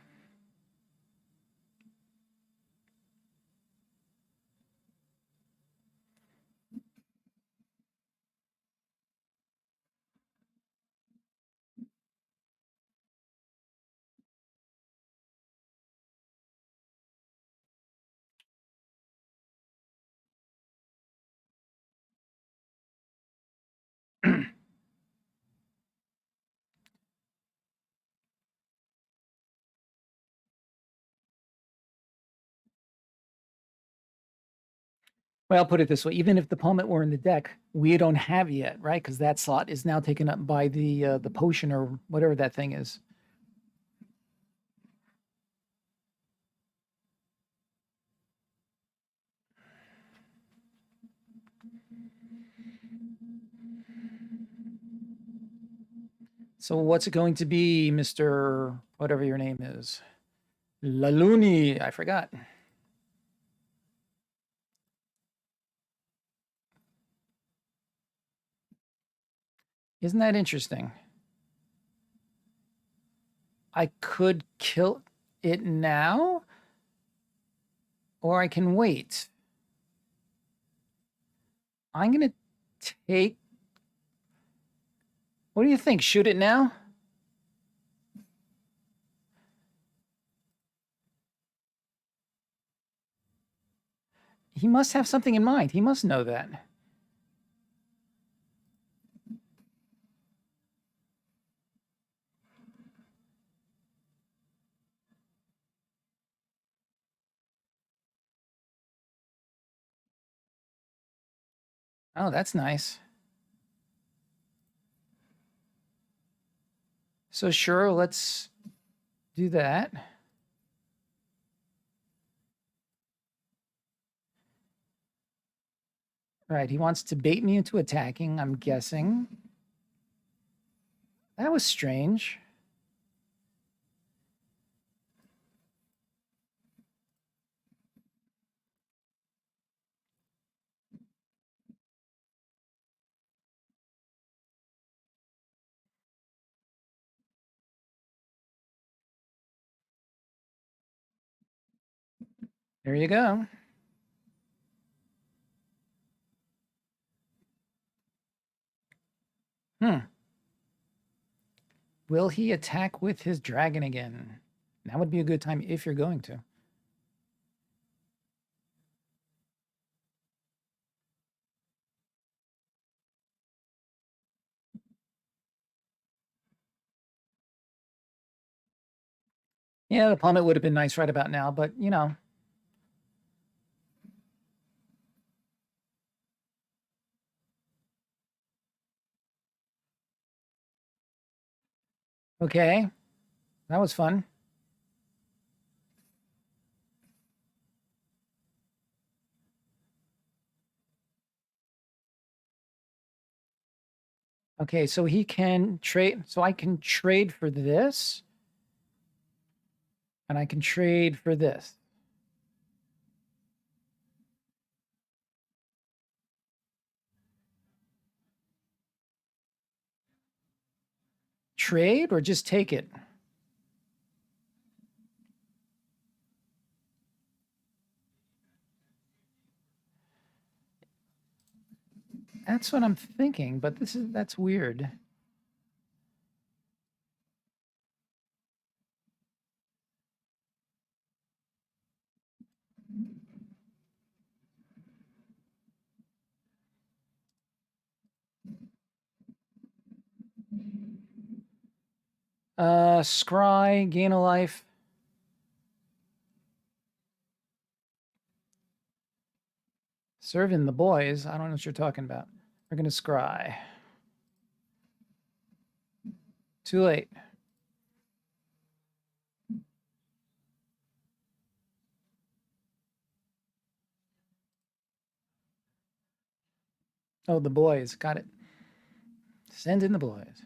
Well, I'll put it this way: even if the Palmet were in the deck, we don't have yet, right? Because that slot is now taken up by the potion or whatever that thing is. So what's it going to be, Mr. whatever your name is? Laluni, I forgot. Isn't that interesting? I could kill it now, or I can wait. I'm going to take... What do you think? Shoot it now? He must have something in mind. He must know that. Oh, that's nice. So sure, let's do that. Right, he wants to bait me into attacking, I'm guessing. That was strange. There you go. Will he attack with his dragon again? That would be a good time if you're going to. Yeah, the plummet would have been nice right about now, but you know. Okay, that was fun. Okay, so he can trade. So I can trade for this. And I can trade for this. Trade or just take it? That's what I'm thinking, but that's weird. Scry, gain a life. Serving the boys. I don't know what you're talking about. We're gonna scry. Too late. Oh, the boys. Got it. Send in the boys.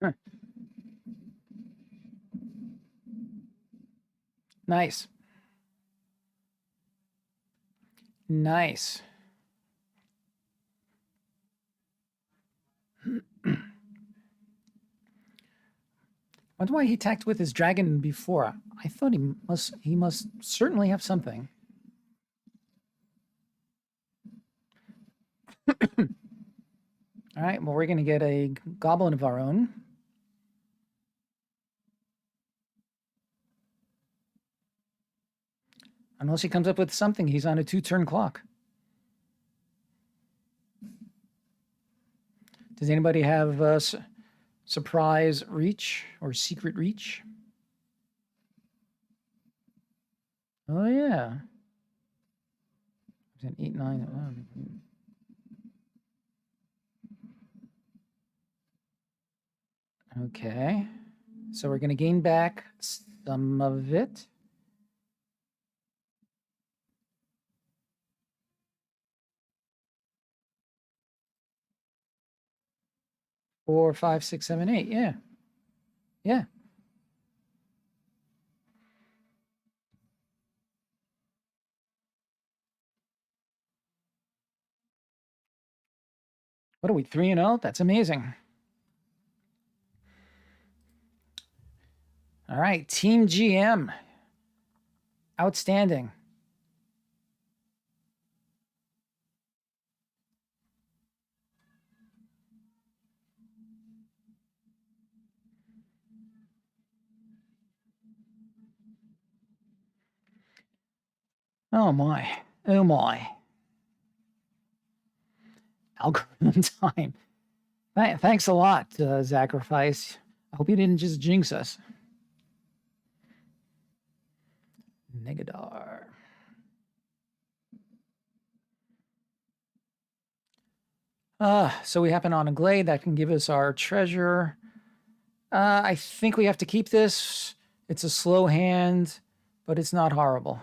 Huh. Nice. Nice. Wonder why he attacked with his dragon before. I thought he must certainly have something. All right, well, we're gonna get a goblin of our own. Unless he comes up with something, he's on a 2-turn clock. Does anybody have surprise reach or secret reach? Oh, yeah. An 8, 9. Okay. So we're going to gain back some of it. 4, 5, 6, 7, 8. Yeah. Yeah. What are we, 3-0? That's amazing. All right, Team GM. Outstanding. Oh my. Oh my. Algorithm time. Thanks a lot, Sacrifice. I hope you didn't just jinx us. Negadar. So we happen on a glade that can give us our treasure. I think we have to keep this. It's a slow hand, but it's not horrible.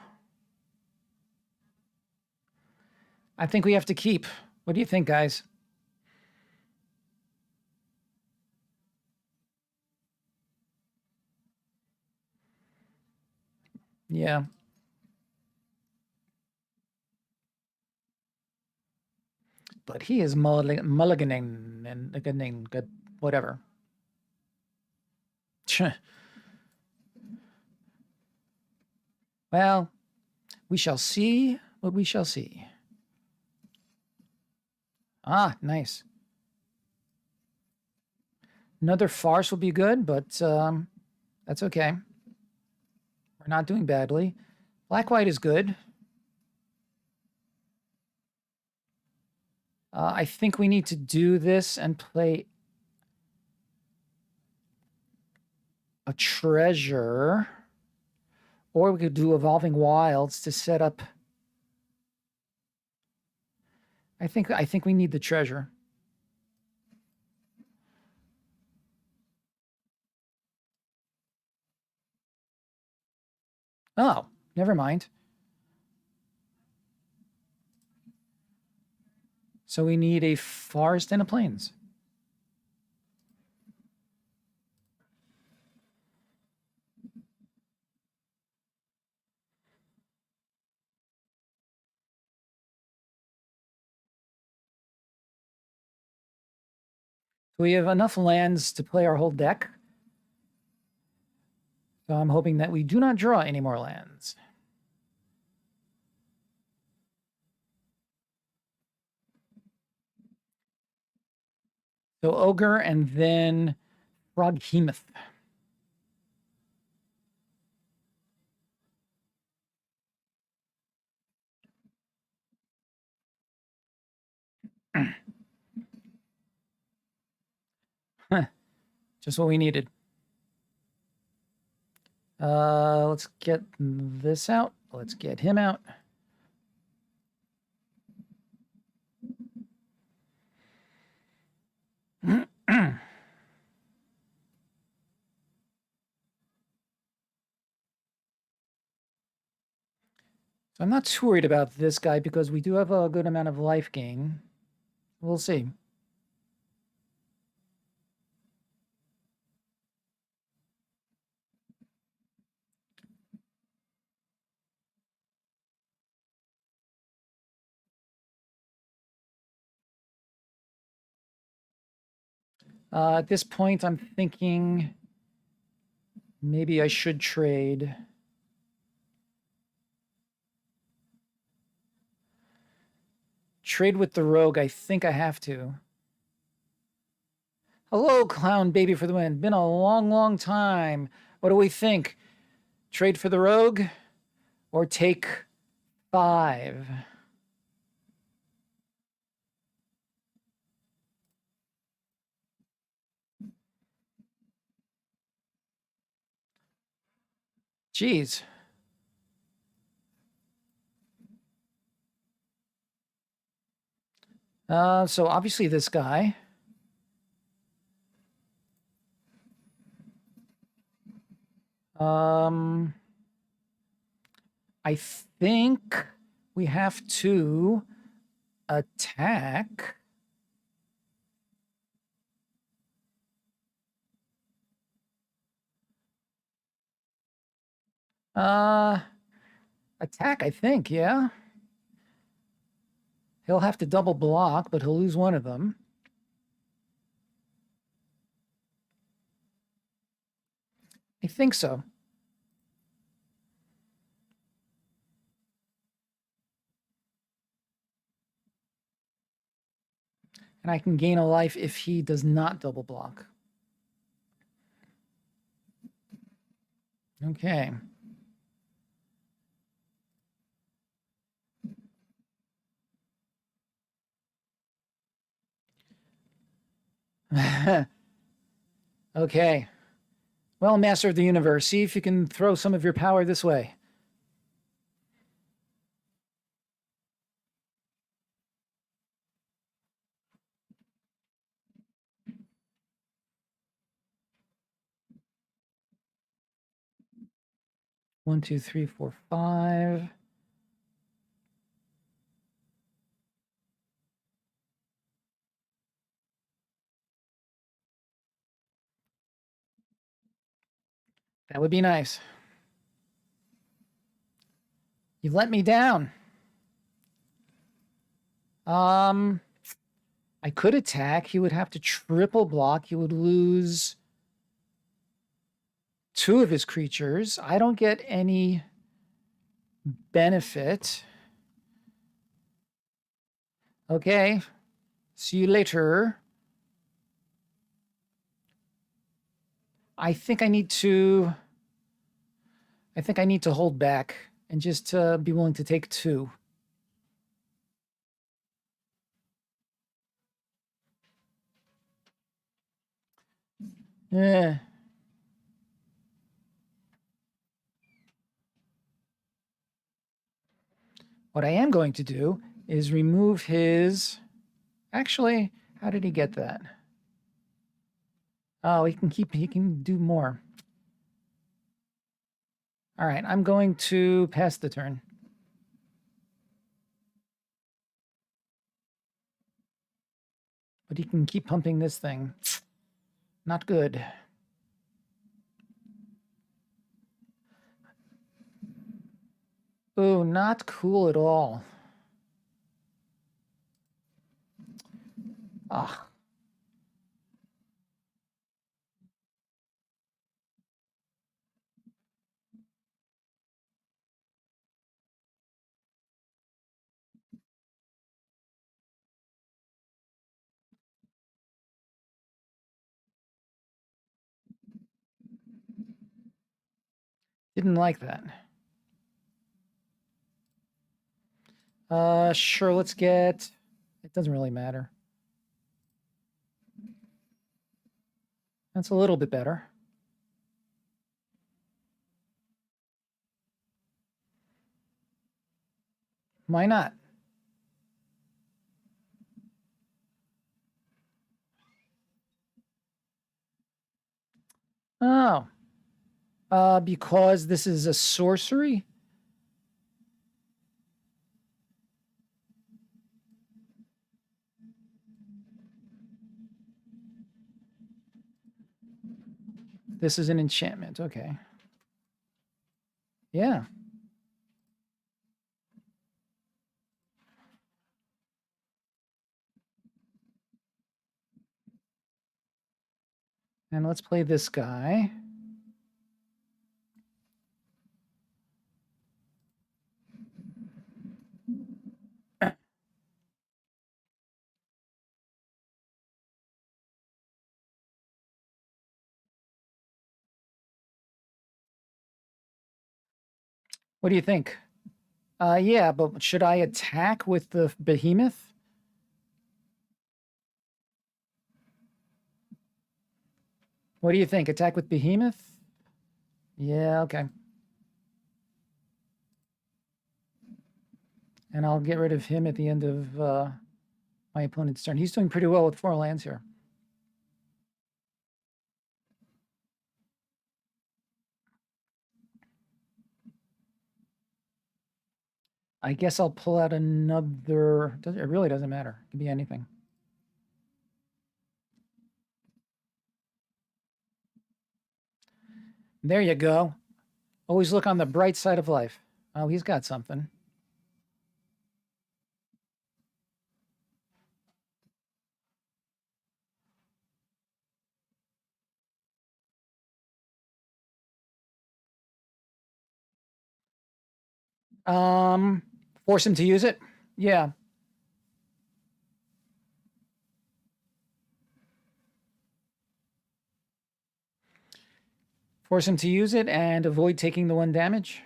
I think we have to keep. What do you think, guys? Yeah. But he is mulliganing and good, whatever. Well, we shall see what we shall see. Ah, nice. Another farce will be good, but that's okay. We're not doing badly. Black-white is good. I think we need to do this and play a treasure. Or we could do Evolving Wilds to set up. I think we need the treasure. Oh, never mind. So we need a forest and a plains. We have enough lands to play our whole deck. So I'm hoping that we do not draw any more lands. So Ogre and then Froghemoth. Just what we needed. Let's get this out. Let's get him out. So I'm not too worried about this guy because we do have a good amount of life gain. We'll see. At this point, I'm thinking maybe I should trade. Trade with the rogue. I think I have to. Hello, clown baby for the win. Been a long, long time. What do we think? Trade for the rogue or take 5? Jeez. So obviously this guy. I think we have to attack. Attack, I think, yeah. He'll have to double block, but he'll lose one of them. I think so. And I can gain a life if he does not double block. Okay. Okay. Well, Master of the Universe, see if you can throw some of your power this way. One, two, three, four, five. That would be nice. You've let me down. I could attack. He would have to triple block. He would lose two of his creatures. I don't get any benefit. Okay. See you later. I think I need to hold back and just be willing to take two. Yeah. What I am going to do is remove his... Actually, how did he get that? Oh, he can do more. All right, I'm going to pass the turn. But he can keep pumping this thing. Not good. Oh, not cool at all. Ah. Didn't like that. Sure, let's get... It doesn't really matter. That's a little bit better. Why not? Oh. Because this is a sorcery? This is an enchantment. Okay. Yeah. And let's play this guy. What do you think? Yeah, but should I attack with the behemoth? What do you think? Attack with behemoth? Yeah, okay. And I'll get rid of him at the end of my opponent's turn. He's doing pretty well with 4 lands here. I guess I'll pull out another... It really doesn't matter. It can be anything. There you go. Always look on the bright side of life. Oh, he's got something. Force him to use it? Yeah. Force him to use it and avoid taking the 1 damage.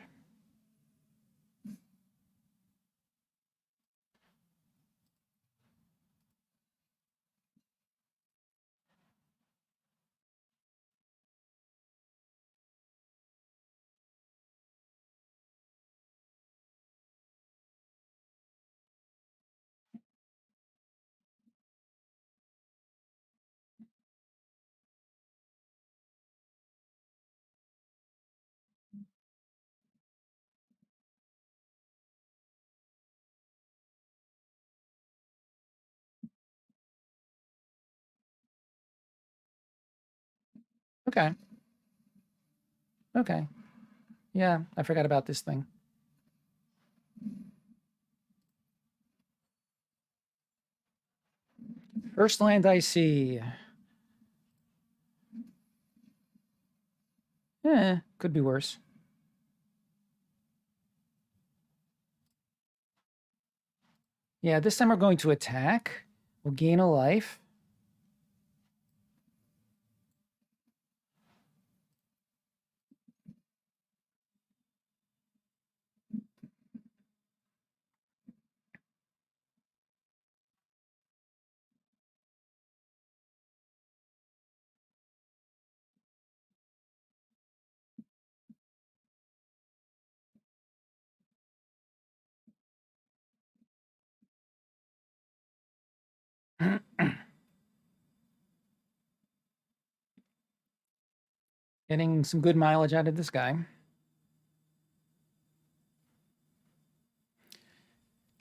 Okay. Okay. Yeah, I forgot about this thing. First land I see. Could be worse. Yeah, this time we're going to attack. We'll gain a life. Getting some good mileage out of this guy.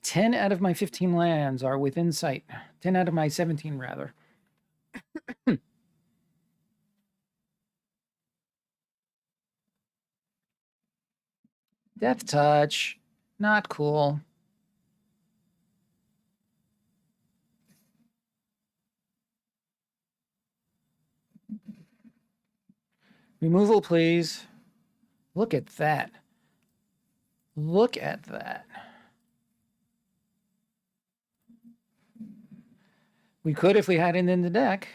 10 out of my 15 lands are within sight. 10 out of my 17, rather. Death touch. Not cool. Removal, please. Look at that. Look at that. We could if we had it in the deck.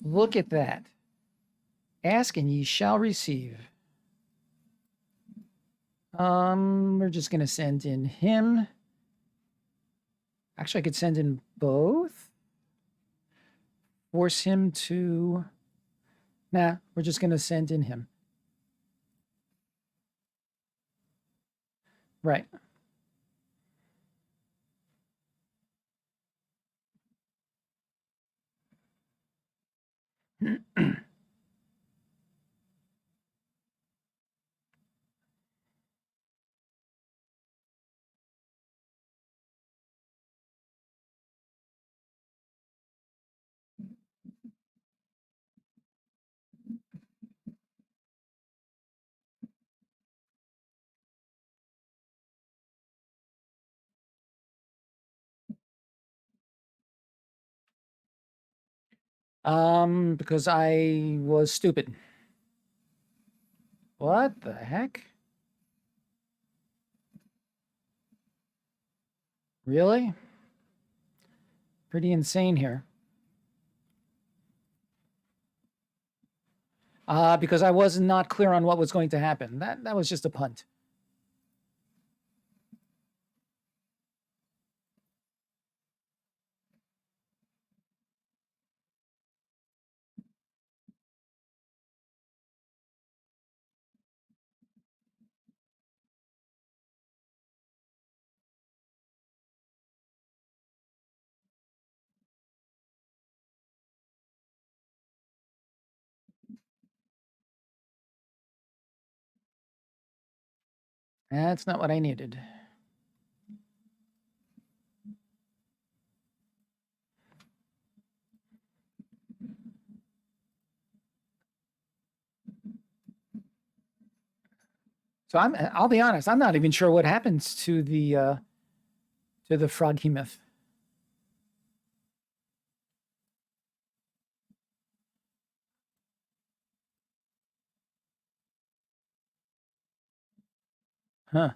Look at that. Ask and ye shall receive. We're just going to send in him. Actually, I could send in both. Force him to... Nah, we're just going to send in him. Right. Because I was stupid. What the heck? Really? Pretty insane here. Because I was not clear on what was going to happen. That was just a punt. That's not what I needed. So I'll be honest, I'm not even sure what happens to the froghemoth. Huh.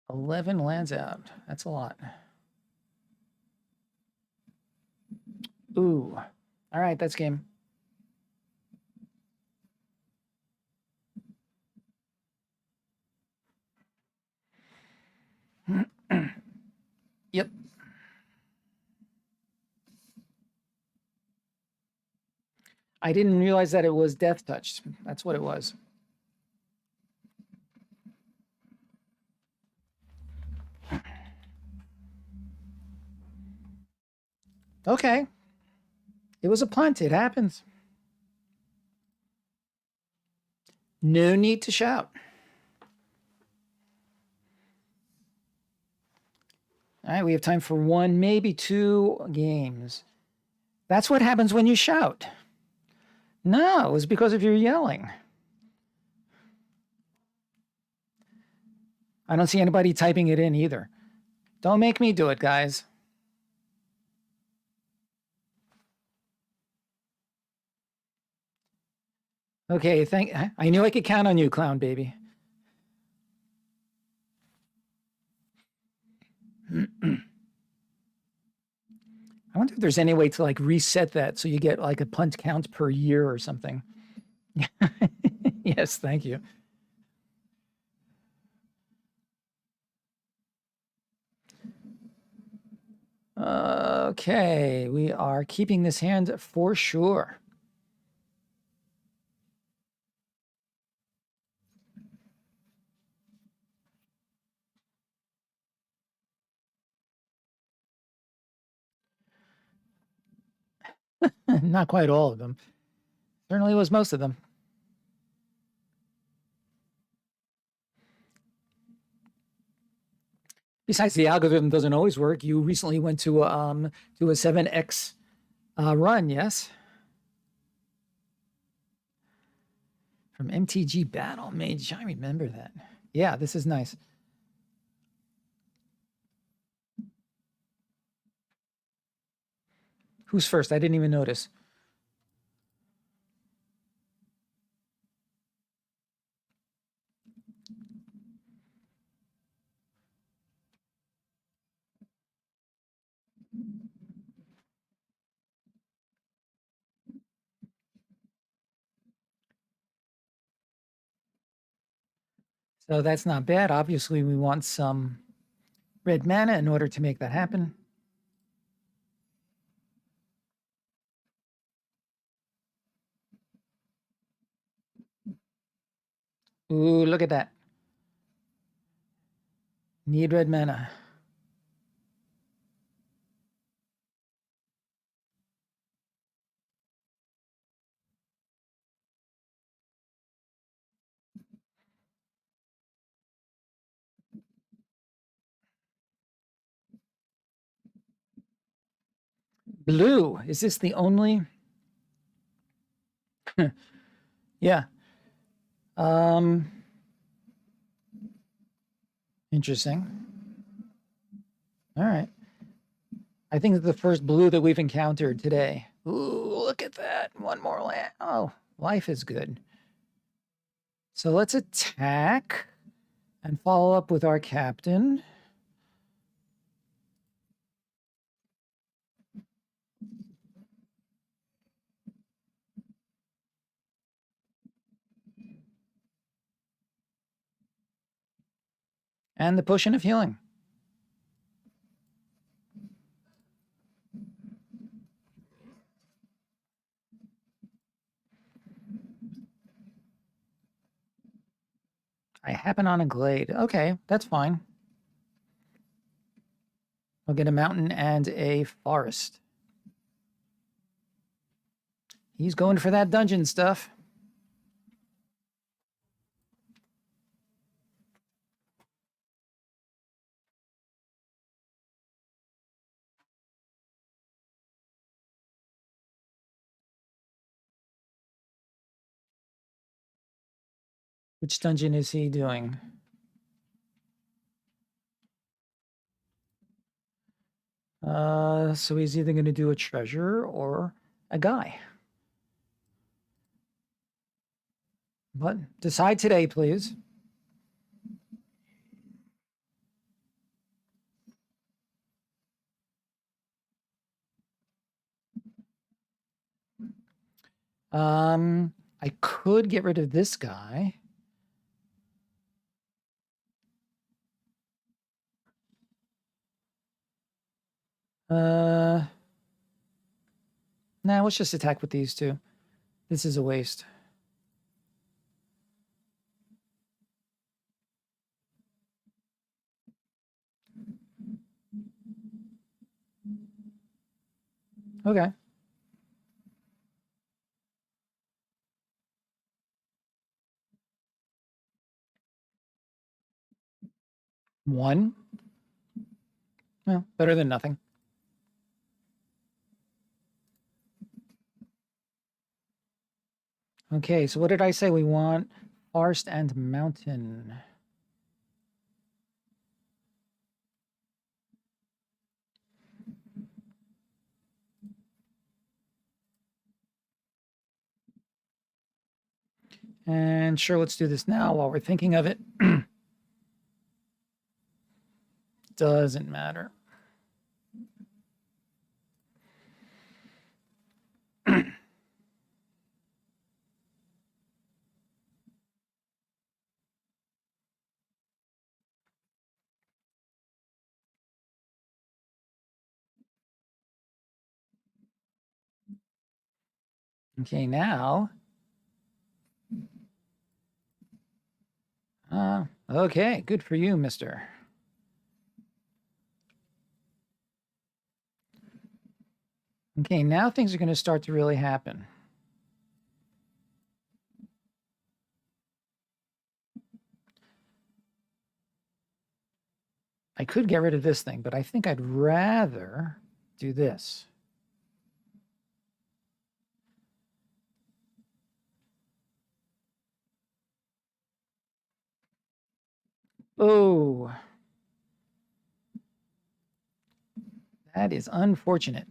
11 lands out. That's a lot. Ooh. All right, that's game. Yep. I didn't realize that it was death touched. That's what it was. Okay. It was a punt. It happens. No need to shout. All right, we have time for one, maybe two games. That's what happens when you shout. No, it was because of your yelling. I don't see anybody typing it in either. Don't make me do it, guys. Okay, I knew I could count on you, clown baby. I wonder if there's any way to like reset that so you get like a punt count per year or something. Yes, thank you. Okay, we are keeping this hand for sure. Not quite all of them. Certainly was most of them. Besides, the algorithm doesn't always work. You recently went to a 7x run, yes? From MTG Battle Mage. I remember that. Yeah, this is nice. Who's first? I didn't even notice. So that's not bad. Obviously, we want some red mana in order to make that happen. Ooh, look at that. Need red mana. Blue. Is this the only? Yeah. Interesting. All right. I think it's the first blue that we've encountered today. Ooh, look at that. One more land. Oh, life is good. So let's attack and follow up with our captain. And the potion of healing. I happen on a glade. Okay, that's fine. I'll get a mountain and a forest. He's going for that dungeon stuff. Which dungeon is he doing? So he's either going to do a treasure or a guy. But decide today, please. I could get rid of this guy. Nah, let's just attack with these two. This is a waste. Okay. One. Well, better than nothing. Okay, so what did I say? We want forest and mountain. And sure, let's do this now while we're thinking of it. Doesn't matter. Okay, now. Okay, good for you, mister. Okay, now things are going to start to really happen. I could get rid of this thing, but I think I'd rather do this. Oh, that is unfortunate.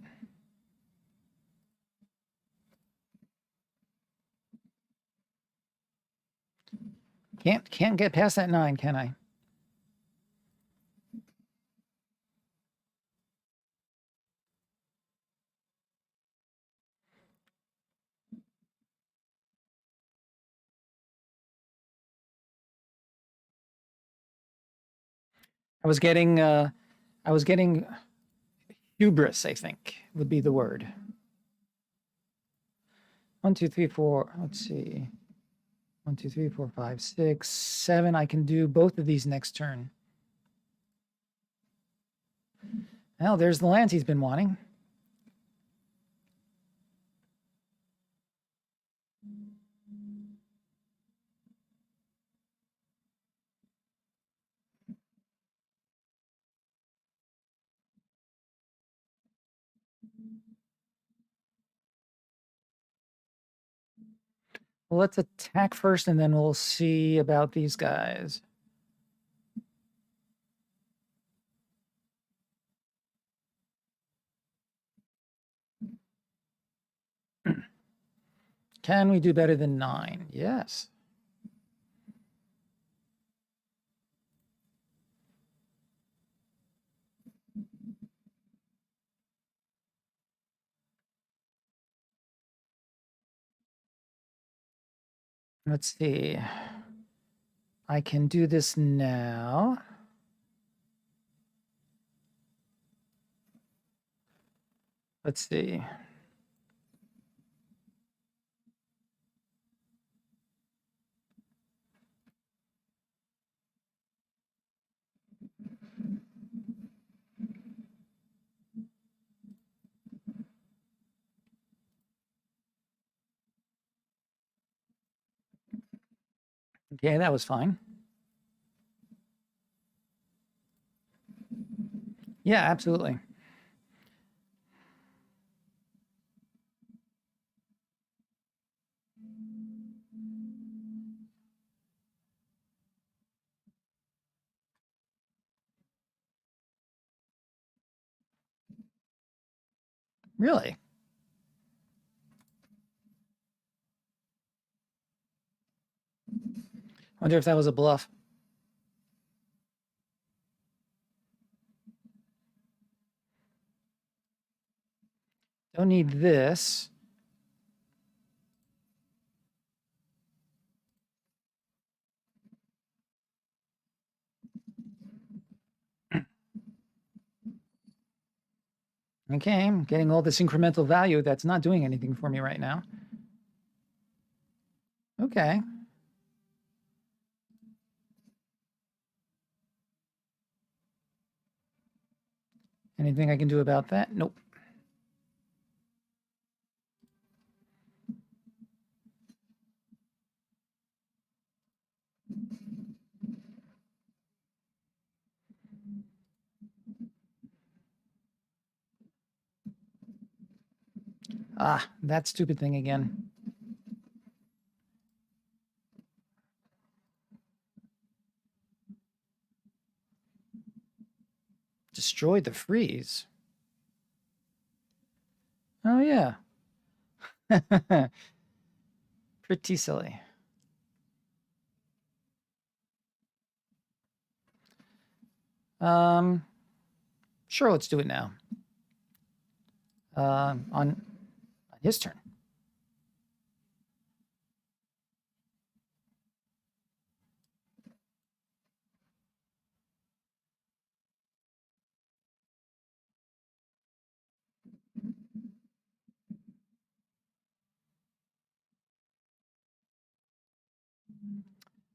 Can't get past that 9, can I? I was getting hubris, I think would be the word. 1, 2, 3, 4. Let's see. 1, 2, 3, 4, 5, 6, 7. I can do both of these next turn. Well, there's the lands he's been wanting. Well, let's attack first, and then we'll see about these guys. Can we do better than 9? Yes. Let's see. I can do this now. Let's see. Okay, that was fine. Yeah, absolutely. Really? Wonder if that was a bluff. Don't need this. Okay, I'm getting all this incremental value that's not doing anything for me right now. Okay. Anything I can do about that? Nope. Ah, that stupid thing again. Destroyed the freeze. Oh, yeah. Pretty silly. Sure, let's do it now. On his turn.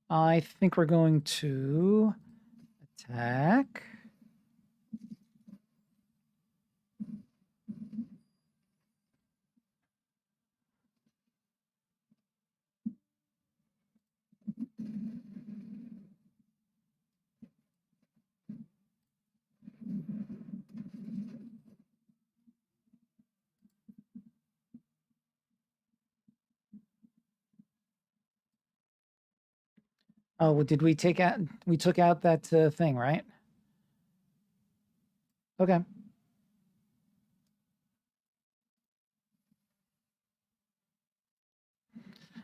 I think we're going to attack. Oh, well, did we take out? We took out that thing, right? Okay.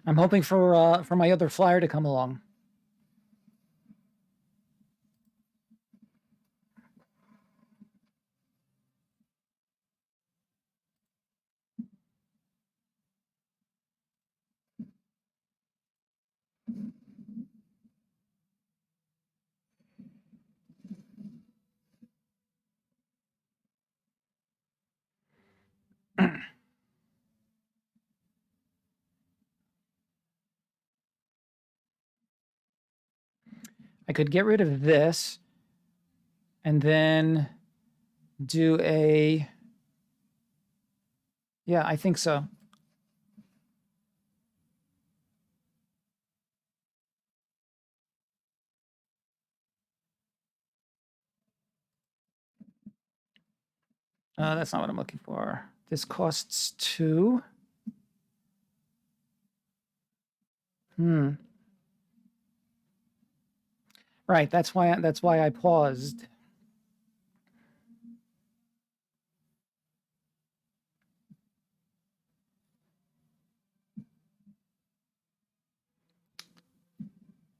I'm hoping for my other flyer to come along. I could get rid of this and then do a... Yeah, I think so. That's not what I'm looking for. This costs 2. Right, that's why I paused.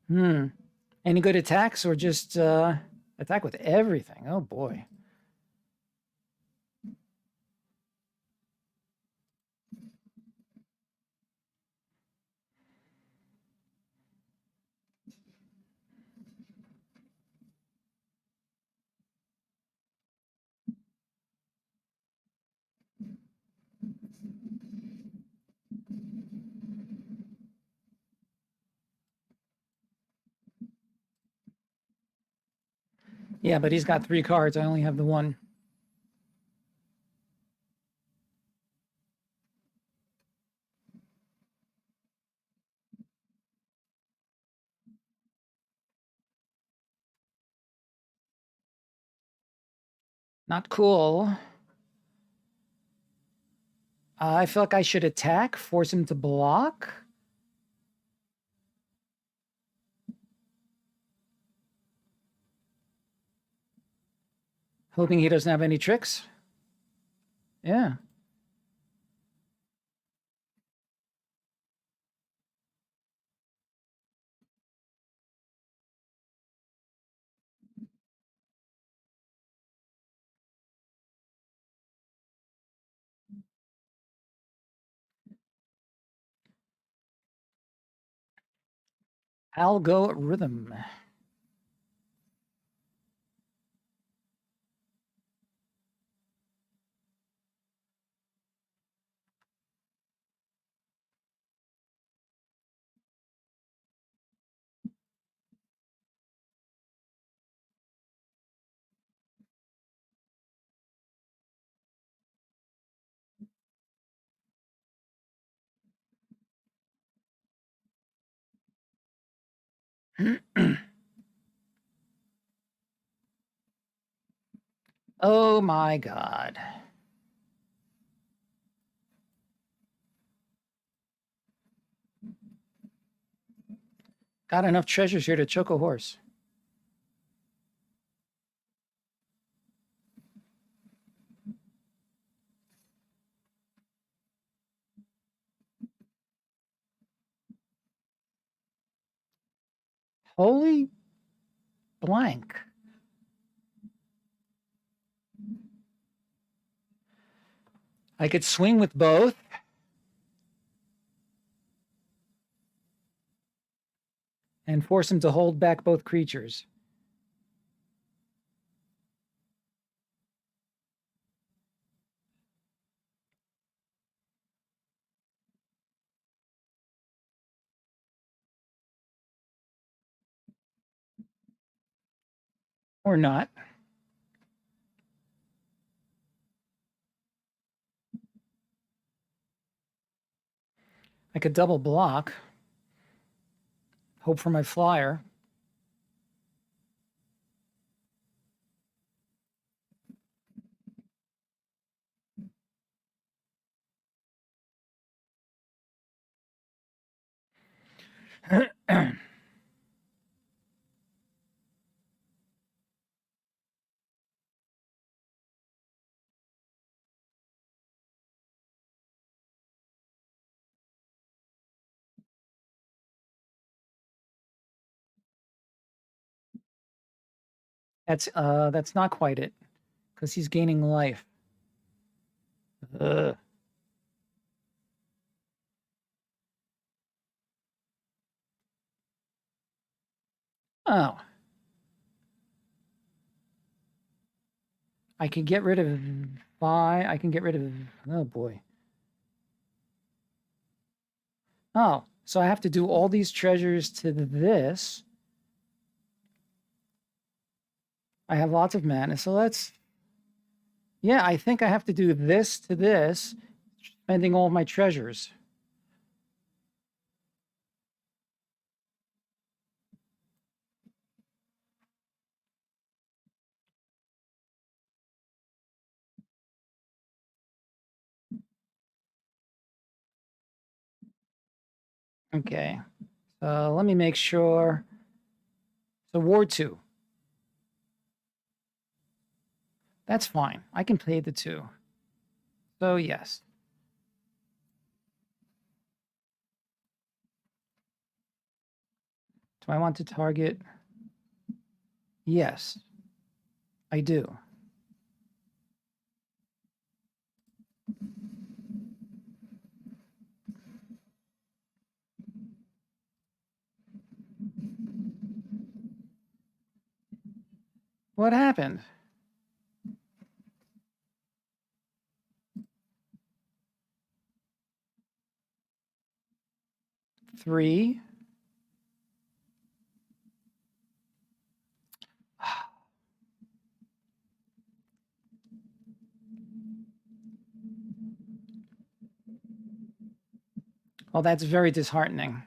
Any good attacks or just attack with everything? Oh boy. Yeah, but he's got 3 cards. I only have the 1. Not cool. I feel like I should attack, force him to block. Hoping he doesn't have any tricks. Yeah. Algorithm. Oh my God. Got enough treasures here to choke a horse. Holy blank. I could swing with both. And force him to hold back both creatures. Or not. I could double block. Hope for my flyer. That's not quite it, because he's gaining life. Ugh. Oh. I can get rid of I can get rid of, oh boy. Oh, so I have to do all these treasures to this. I have lots of mana, so let's, yeah, I think I have to do this to this, spending all of my treasures. Okay, so let me make sure. So Ward 2. That's fine. I can play the 2. So yes. Do I want to target? Yes, I do. What happened? Three. Oh, that's very disheartening.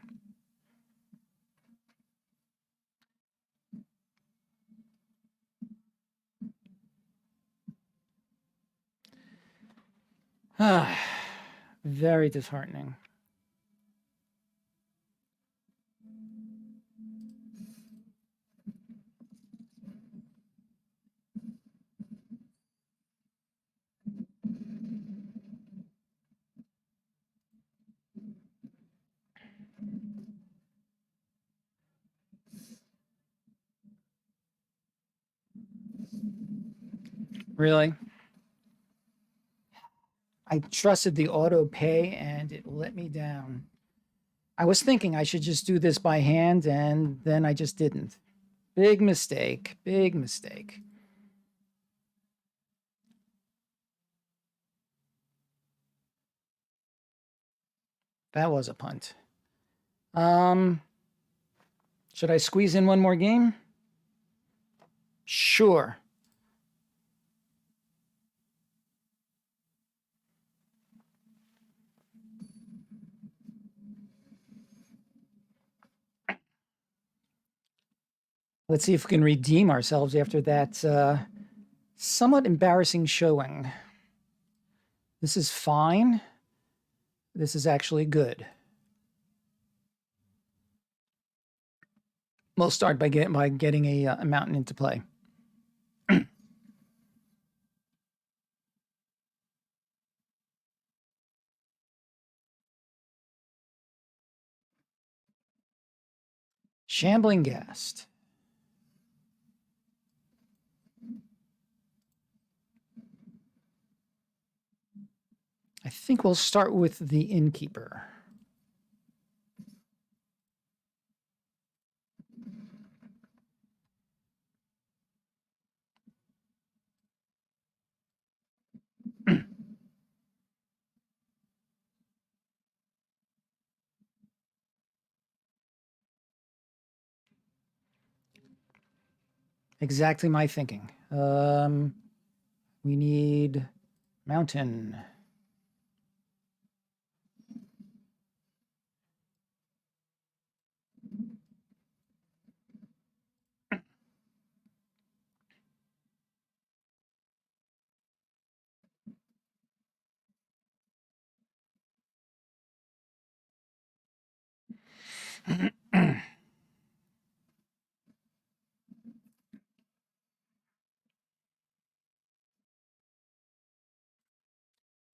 Very disheartening. Really? I trusted the auto pay and it let me down. I was thinking I should just do this by hand, and then I just didn't. Big mistake. Big mistake. That was a punt. Should I squeeze in one more game? Sure. Let's see if we can redeem ourselves after that somewhat embarrassing showing. This is fine. This is actually good. We'll start by getting a mountain into play. Shambling Ghast. I think we'll start with the Innkeeper. Exactly my thinking. We need mountain.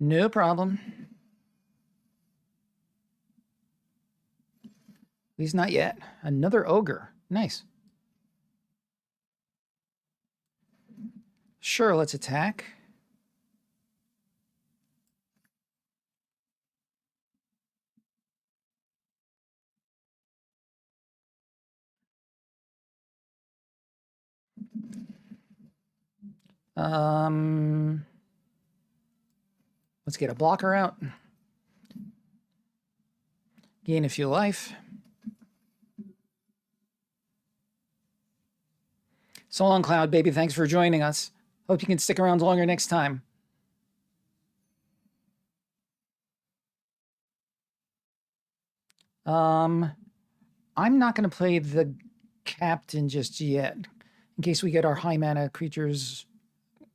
No problem. At least not yet. Another ogre. Nice. Sure, let's attack. Let's get a blocker out. Gain a few life. So long, Cloud Baby. Thanks for joining us. Hope you can stick around longer next time. I'm not going to play the captain just yet, in case we get our high mana creatures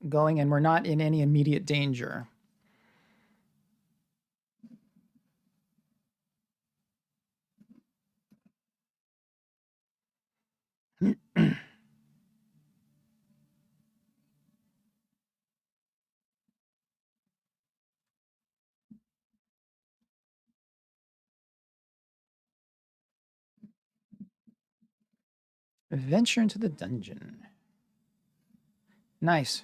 going and we're not in any immediate danger. Venture into the dungeon. Nice.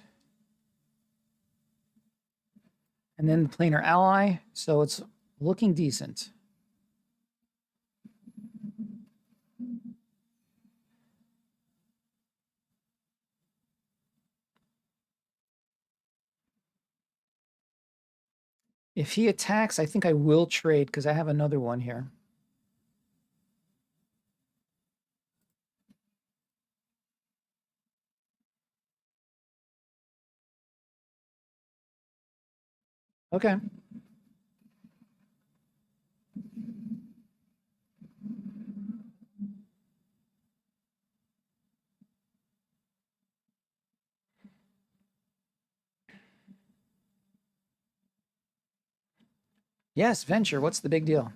And then the planar ally, so it's looking decent. If he attacks, I think I will trade because I have another one here. Okay. Yes, venture. What's the big deal?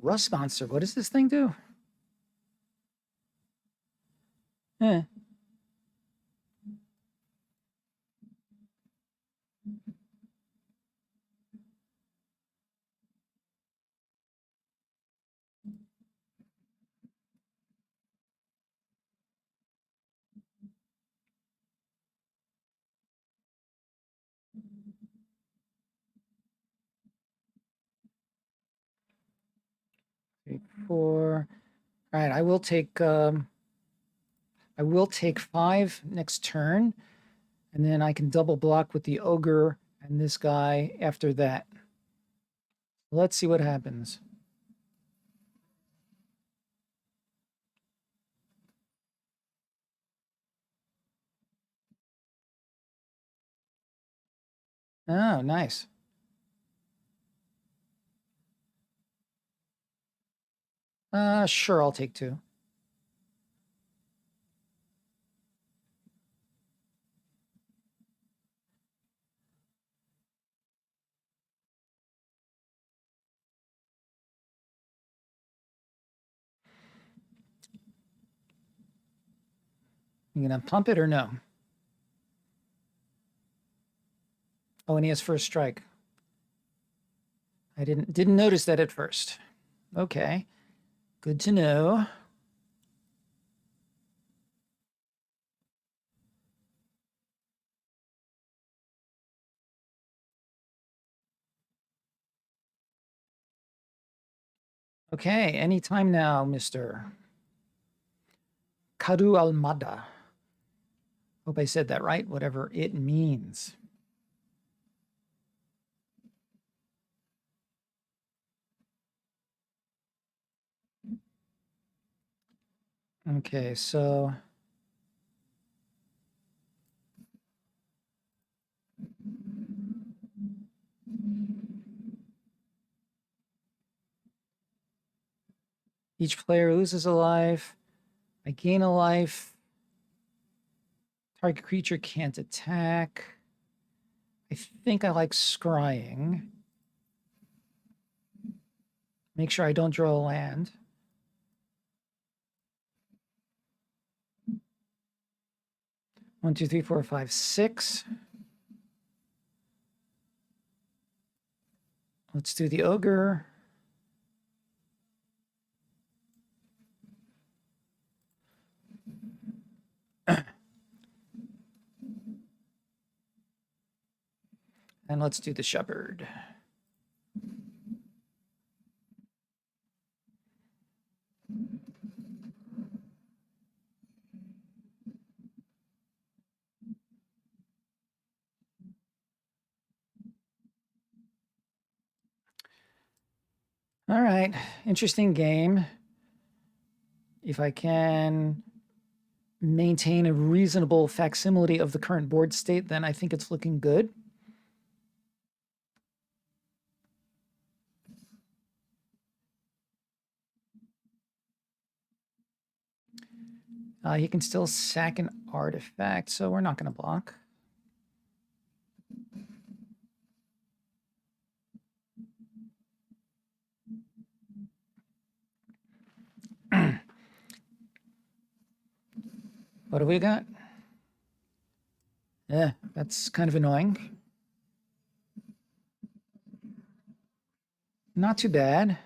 Rust Monster. What does this thing do? Eh. 3, 4. All right, I will take 5 next turn, and then I can double block with the ogre and this guy after that. Let's see what happens. Oh, nice. Sure, I'll take 2. You gonna pump it or no? Oh, and he has first strike. I didn't notice that at first. Okay, good to know. Okay, anytime now, Mr. Karu Almada. Hope I said that right, whatever it means. Okay, so each player loses a life. I gain a life. Target creature can't attack. I think I like scrying. Make sure I don't draw a land. One, two, three, four, five, 6. Let's do the ogre. And let's do the shepherd. All right, interesting game. If I can maintain a reasonable facsimile of the current board state, then I think it's looking good. He can still sack an artifact, so we're not going to block. What have we got? Yeah, that's kind of annoying. Not too bad.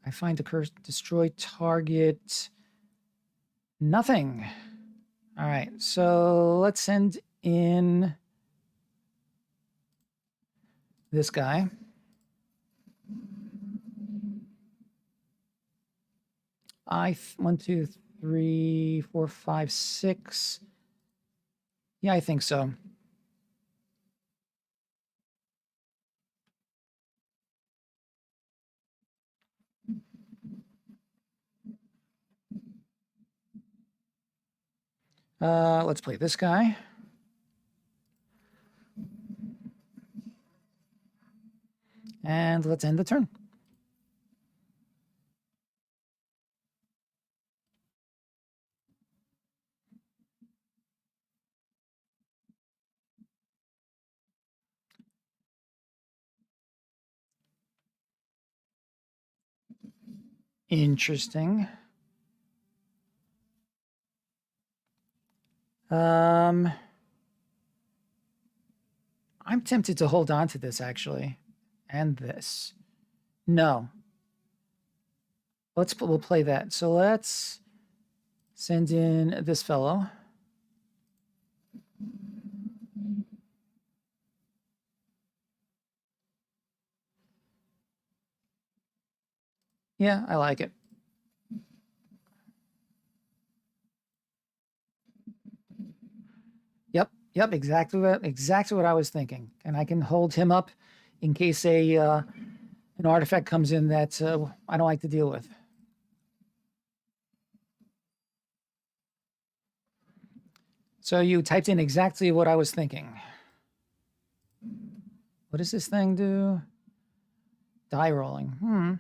I find the curse, destroy target. Nothing. All right, so let's send in this guy. One, two, 3, 4, 5, 6. Yeah, I think so. Let's play this guy. And let's end the turn. Interesting. I'm tempted to hold on to this, actually. And this. No. We'll play that. So let's send in this fellow. Yeah, I like it. Yep, exactly what I was thinking. And I can hold him up in case an artifact comes in that I don't like to deal with. So you typed in exactly what I was thinking. What does this thing do? Die rolling.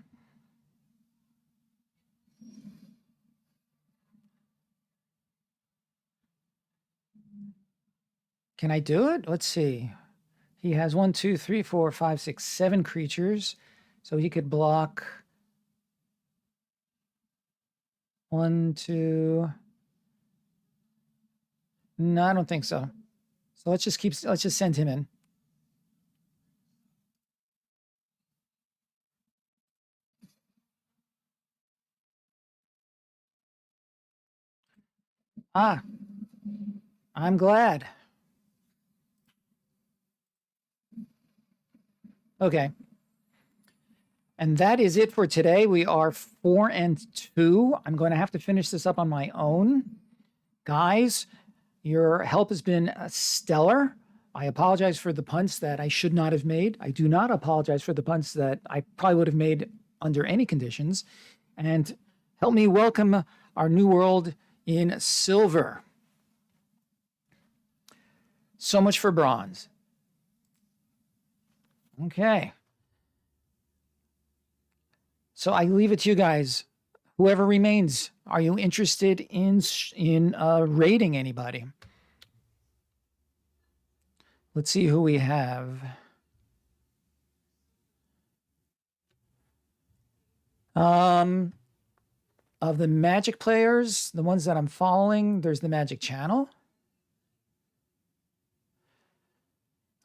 Can I do it? Let's see. He has 1, 2, 3, 4, 5, 6, 7 creatures. So he could block 1, 2. No, I don't think so. So let's just send him in. Ah, I'm glad. Okay. And that is it for today. We are 4 and 2. I'm going to have to finish this up on my own. Guys, your help has been stellar. I apologize for the punts that I should not have made. I do not apologize for the punts that I probably would have made under any conditions. And help me welcome our new world in silver. So much for bronze. Okay. So I leave it to you guys. Whoever remains, are you interested in raiding anybody? Let's see who we have. Of the Magic players, the ones that I'm following, there's the Magic channel.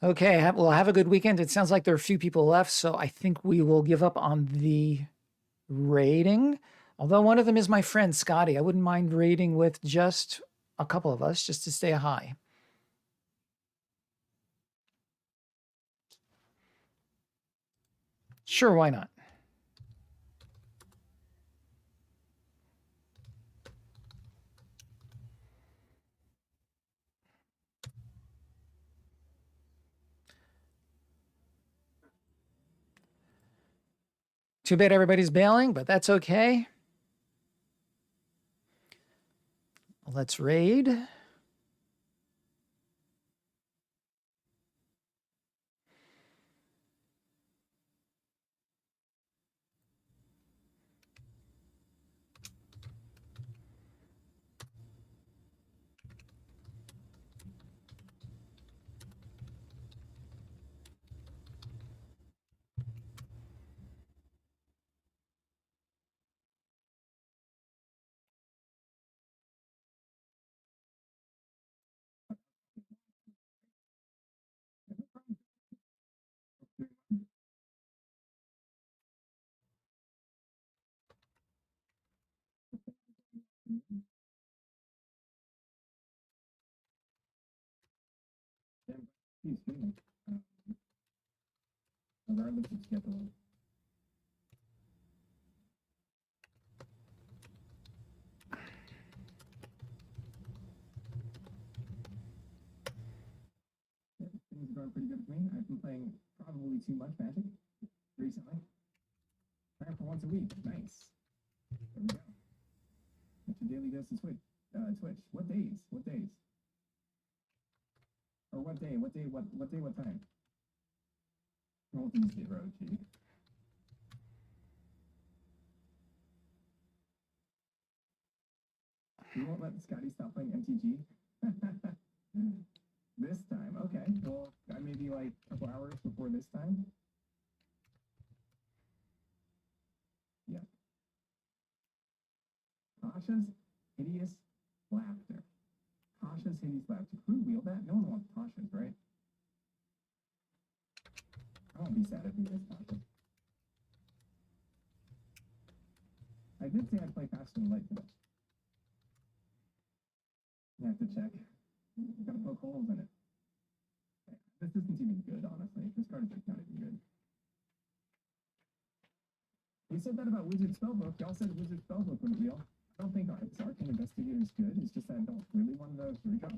Okay, well, have a good weekend. It sounds like there are a few people left, so I think we will give up on the raiding. Although one of them is my friend, Scotty. I wouldn't mind raiding with just a couple of us, just to stay high. Sure, why not? Too bad everybody's bailing, but that's okay. Let's raid. Regardless of schedule. Things are going pretty good for me. I've been playing probably too much Magic recently. Playing for once a week. Nice. There we go. That's your daily dose of Twitch. Twitch. What days? What days? Or what day? What day? What day? What time? Roll Tuesday, bro. Gee. You won't let Scotty stop playing MTG? This time, okay. Well, maybe like a couple hours before this time. Yeah. Tasha's hideous laughter. Tasha's hideous laughter. Who wield that? No one wants Tasha's, right? I won't be sad if he is Tasha. I did say I'd play faster than light today. I have to check. Gotta poke holes in it. This isn't even good, honestly. This card is like not even good. You said that about Wizard Spellbook. Y'all said Wizard Spellbook wouldn't be all. I don't think Arcane Investigator is good. It's just that I don't really want to read up